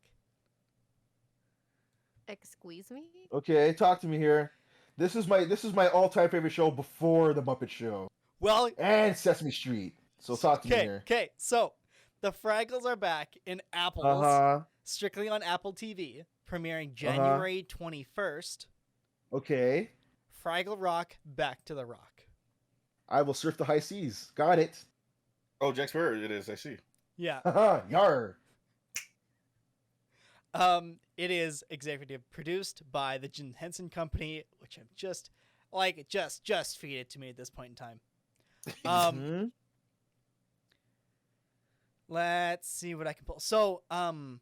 Excuse me? Okay, talk to me here. This is my all-time favorite show before the Muppet Show Well, and Sesame Street. So talk to me here. Okay, so the Fraggles are back in Apple's, strictly on Apple TV, premiering January 21st. Okay. Fraggle Rock back to the rock. I will surf the high seas. Got it. Oh, Jack Sparrow, it is. I see. Yeah. Haha, yar. It is executive produced by the Jim Henson Company, which I'm just feed it to me at this point in time. Mhm. Let's see what I can pull. So, Apple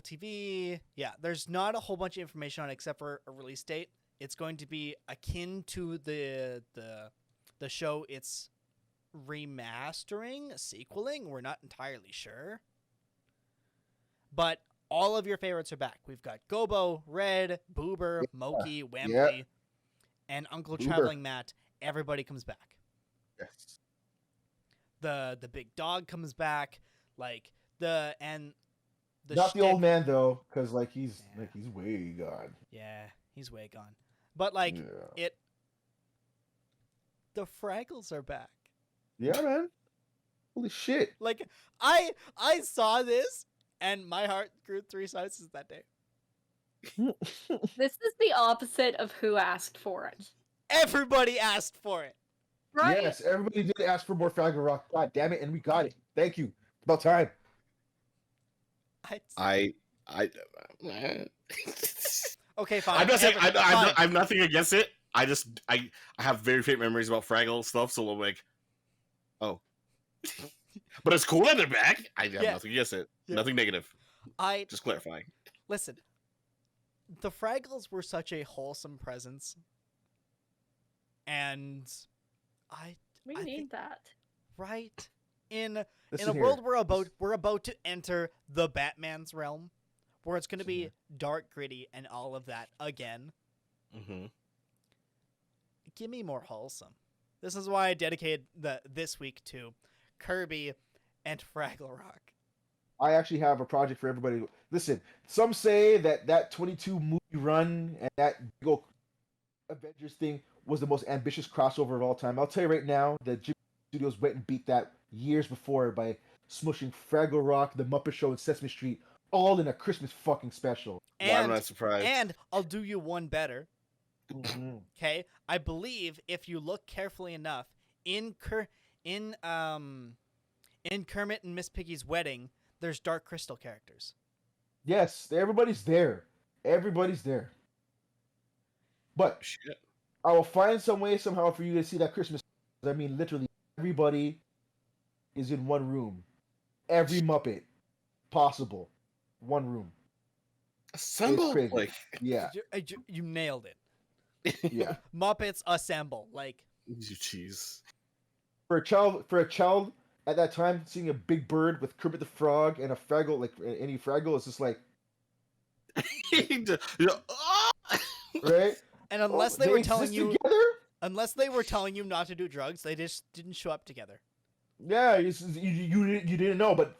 TV. Yeah, there's not a whole bunch of information on it except for a release date. It's going to be akin to the show it's remastering, sequeling. We're not entirely sure. But all of your favorites are back. We've got Gobo, Red, Boober, Moki, Wembley, and Uncle Boober. Traveling Matt. Everybody comes back. Yes. The big dog comes back. Like the Not the old shtick- man though, because he's way gone. Yeah, he's way gone. But like Yeah. the Fraggles are back. Yeah, man. Holy shit. Like I saw this and my heart grew 3 sizes that day. This is the opposite of who asked for it. Everybody asked for it. Right? Yes, everybody did ask for more Fraggle Rock. God damn it, and we got it. Thank you. It's about time. Okay, fine. I'm not saying Fine. I'm nothing against it. I have very faint memories about Fraggle stuff, so I'm like, oh, but it's cool that they're back. I have Yeah. nothing against it. Yeah. Nothing negative. I Just clarifying. listen. The Fraggles were such a wholesome presence, and We I need think- that. right in Listen a here. world we're about to enter the Batman's realm, where it's going to be dark, gritty, and all of that again. Mm-hmm. Give me more wholesome. This is why I dedicated this week to Kirby and Fraggle Rock. I actually have a project for everybody. Listen, some say that 22 movie run and that big old Avengers thing was the most ambitious crossover of all time. I'll tell you right now that Ghibli Studios went and beat that years before by smushing Fraggle Rock, The Muppet Show, and Sesame Street all in a Christmas fucking special. Why am And I surprised? and I'll do you one better. Mhm. Okay, I believe if you look carefully enough in Kermit and Miss Piggy's wedding, there's Dark Crystal characters. Yes, everybody's there. Everybody's there. But Shit. I will find some way somehow for you to see that Christmas. I mean, literally, everybody is in one room. Every Muppet possible. One room. Assemble. crazy. Like, Yeah, You nailed it. yeah. Muppets assemble. Like jeez. For a child at that time, seeing a big bird with Kermit the Frog and a Fraggle, like any Fraggle, is just like, right? and unless Oh, they were telling exist you together? unless they were telling you not to do drugs, they just didn't show up together. Yeah, you didn't know, but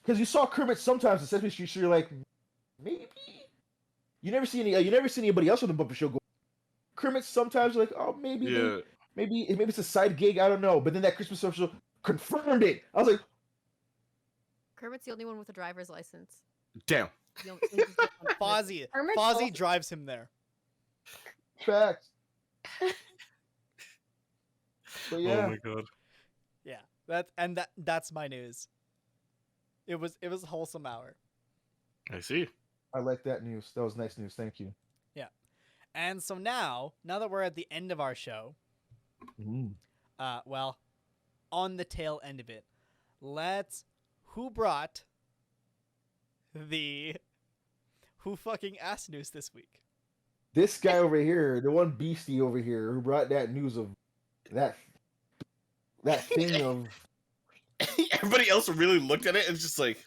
because you saw Kermit sometimes in Sesame Street, so you're like, maybe you never see anybody else on the Muppet Show go. Kermit sometimes you're like, oh, maybe it's a side gig, I don't know. But then that Christmas special confirmed it. I was like, Kermit's the only one with a driver's license. Damn. You don't- you just don't want to- Fozzie Kermit's also- drives him there. facts. But Oh yeah, my god. Yeah, that's my news. It was a wholesome hour. I see. I like that news. That was nice news. Thank you. And so now that we're at the end of our show, well, on the tail end of it, who brought the who fucking ass news this week? This guy over here, the one beastie over here, who brought that news of that thing of Everybody else really looked at it and it's just like,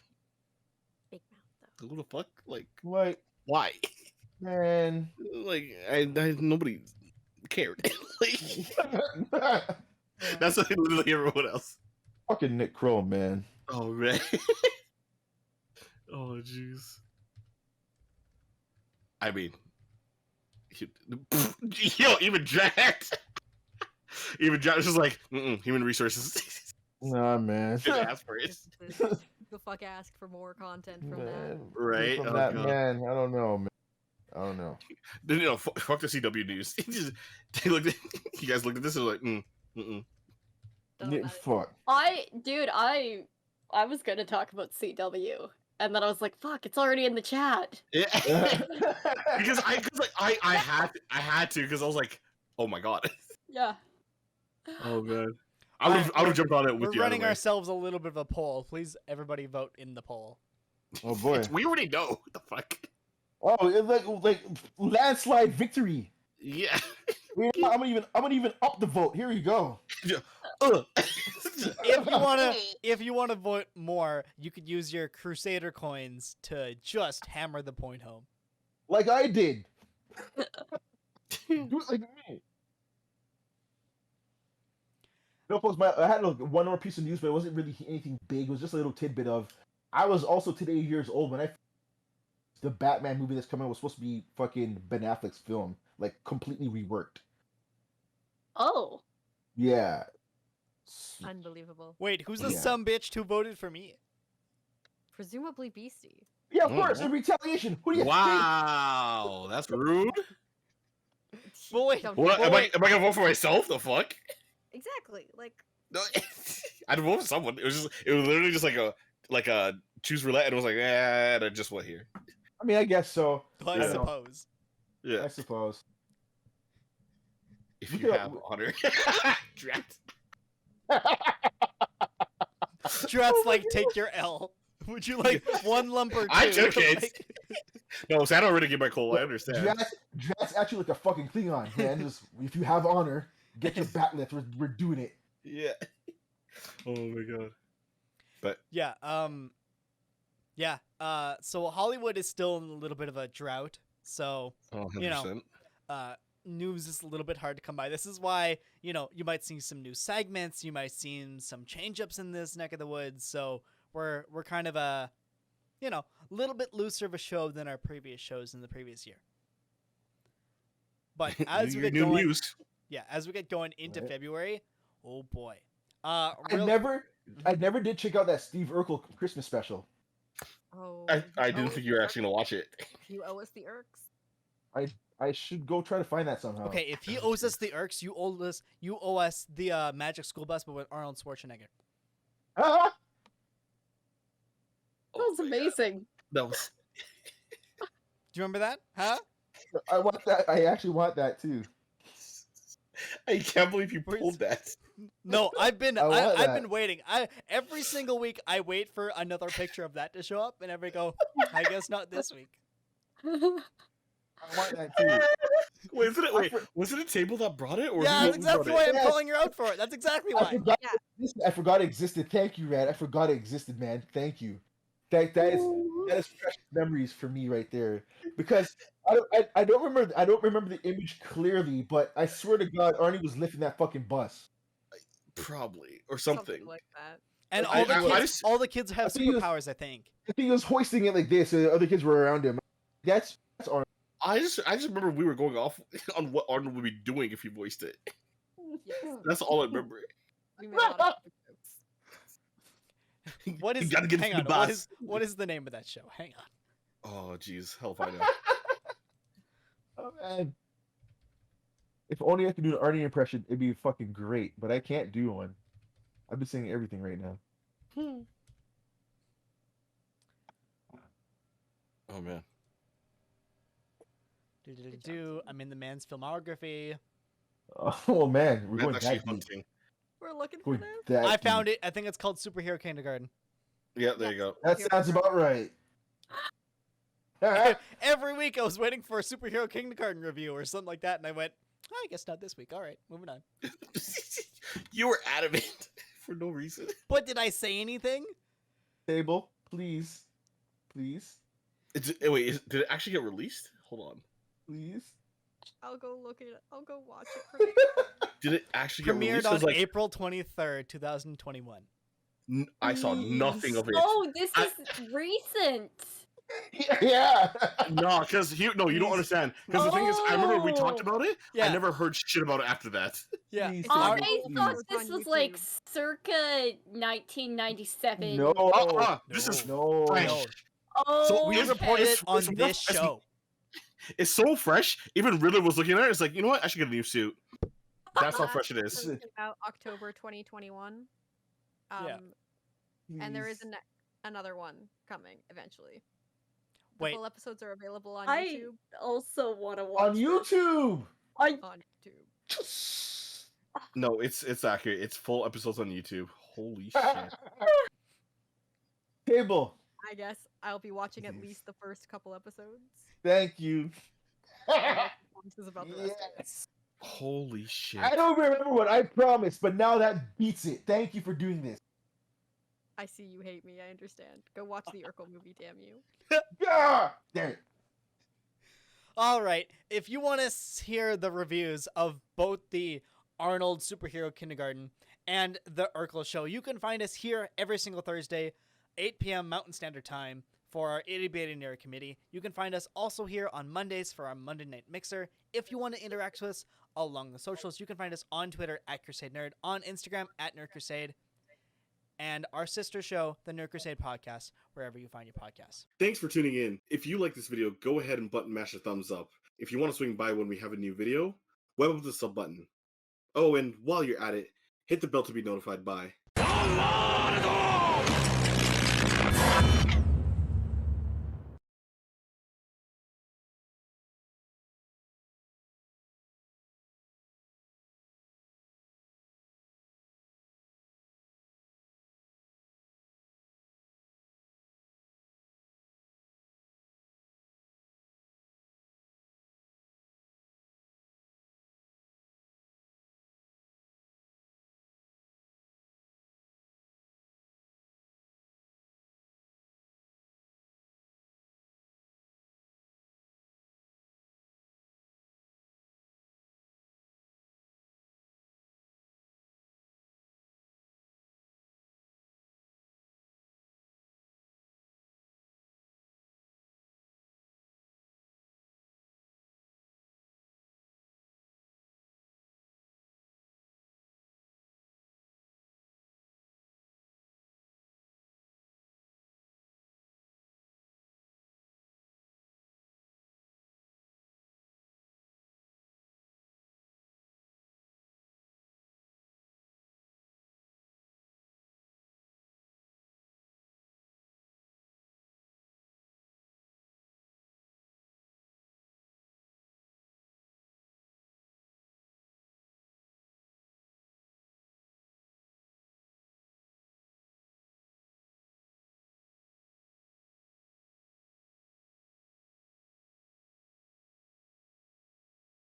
Big mouth though. who the fuck? Like, like, why? man. Like, I nobody cared. Like, that's like literally everyone else. Fucking Nick Kroll, man. Oh man. Oh jeez. I mean, even Jack. Even Jack was just like, human resources. Nah, man. Didn't ask for it. The fuck ask for more content from that. Man, Right? From Oh, that God. man, I don't know, man. I don't know. Then, you know, fuck the CW news. They looked at, you guys looked at this and were like, Don't know Yeah, about it. fuck. I was gonna talk about CW, and then I was like, "Fuck, it's already in the chat." yeah. because I had to because I was like, oh my god. Yeah. Oh god. I would have jumped on it with We're you. running anyway. ourselves a little bit of a poll. Please, everybody vote in the poll. Oh boy. We already know. What the fuck? Oh, it's like landslide victory. Yeah. Wait, I'm gonna even up the vote. Here you go. If you wanna vote more, you could use your Crusader coins to just hammer the point home. Like I did. Do it like me. No, folks, I had one more piece of news, but it wasn't really anything big. It was just a little tidbit of. I was also today years old when the Batman movie that's coming out was supposed to be fucking Ben Affleck's film, like completely reworked. Oh. Yeah. Unbelievable. Wait, who's the Yeah. sumbitch who voted for me? Presumably Beastie. Yeah, of course. In retaliation. Who do you think? Wow, that's rude. Well, wait, Don't What do am it. I? Am I gonna vote for myself? The fuck? Exactly. Like, No, I'd vote for someone. It was literally just like a choose roulette, and it was like, I just went here. I mean, I guess so. I Yeah. suppose. Yeah. I suppose. If We you could- have honor, Drat. Drat's like, take your L. Would you like one lump or two? I took it. Like- No, Santa already gave my coal. I understand. Drat's actually like a fucking Klingon, man. Just, if you have honor, get your bat lift. We're doing it. Yeah. Oh my god. Yeah, so Hollywood is still in a little bit of a drought, so, Oh, 100%. You know, news is a little bit hard to come by. This is why, you know, you might see some new segments, you might see some change-ups in this neck of the woods, so we're kind of a, you know, little bit looser of a show than our previous shows in the previous year. But as we get new going, news. yeah, as we get going into Right. February, oh boy. I never did check out that Steve Urkel Christmas special. oh, I you didn't owe think us you were the actually gonna watch it. Irks. You owe us the irks. I should go try to find that somehow. Okay, if he owes us the Irks, you owe us the Magic School Bus, but with Arnold Schwarzenegger. Ah! That was amazing. That was. Do you remember that? Huh? I want that. I actually want that too. I can't believe you Where's- pulled that. No, I've been I want I've that. been waiting. Every single week I wait for another picture of that to show up, and everybody go, I guess not this week. I want that too. Wait, was it a table that brought it? Or Yeah, who that's exactly brought why it? I'm Yes. calling you out for it. That's exactly I why. forgot. Yeah. Listen, I forgot it existed. Thank you, Rad. I forgot it existed, man. Thank you. That is precious memories for me right there. Because I don't remember the image clearly, but I swear to God, Arnie was lifting that fucking bus. Probably or something. like that. And I- all the kids have I think it was- superpowers, I think. I think he was hoisting it like this, and the other kids were around him. That's Arnie. I just remember we were going off on what Arnold would be doing if he voiced it. Yes. That's all I remember. We made a lot of jokes. What You is gotta get hang to on, the what bus. what is the name of that show? Hang on. Oh jeez, hell if I know. Oh man. If only I could do an Arnie impression, it'd be fucking great. But I can't do one. I've been saying everything right now. Oh man. I'm in the man's filmography. Oh man, we're going That's actually that a fun deep. thing. We're looking for Going this. that I found deep. it. I think it's called Superhero Kindergarten. Yeah, there you go. That sounds about right. Every week I was waiting for a Superhero Kindergarten review or something like that, and I went, I guess not this week. All right, moving on. You were adamant for no reason. But did I say anything? Table, please, please, Wait, did it actually get released? Hold on. please. I'll go look at it. I'll go watch it. For me. Did it actually get Premiered released? on 'Cause, like, April 23rd, 2021. I saw nothing of it. Oh, this is recent. Yeah. No, because you don't understand. Because the thing is, I remember we talked about it. Yeah. I never heard shit about it after that. Yeah. Please, I Please. thought It's this on was like YouTube. circa 1997. No. This is No. fresh. No. Oh, So We Okay. reported it It's on more this fresh- show. It's so fresh. Even Riddler was looking at it. It's like, you know what? I should get a new suit. That's how fresh it is. Episode came out October 2021. Yeah. And there is Jeez. another one coming eventually. The Wait. full episodes are available on I YouTube. also want to watch On this. YouTube. I On YouTube. No, it's accurate. It's full episodes on YouTube. Holy shit. Table. I guess I'll be watching at Jeez. least the first couple episodes. Thank you. Promises about the rest of it. Yes. Holy shit. I don't remember what I promised, but now that beats it. Thank you for doing this. I see you hate me. I understand. Go watch the Urkel movie, damn you. Yeah. Damn it. All right. If you want to hear the reviews of both the Arnold Superhero Kindergarten and the Urkel Show, you can find us here every single Thursday, 8 p.m. Mountain Standard Time for our Itty Bitty Nerd Committee. You can find us also here on Mondays for our Monday Night Mixer. If you want to interact with us along the socials, you can find us on Twitter at Crusade Nerd, on Instagram at Nerd Crusade, and our sister show, the Nerd Crusade Podcast, wherever you find your podcasts. Thanks for tuning in. If you like this video, go ahead and button mash a thumbs up. If you want to swing by when we have a new video, web up the sub button. Oh, and while you're at it, hit the bell to be notified by.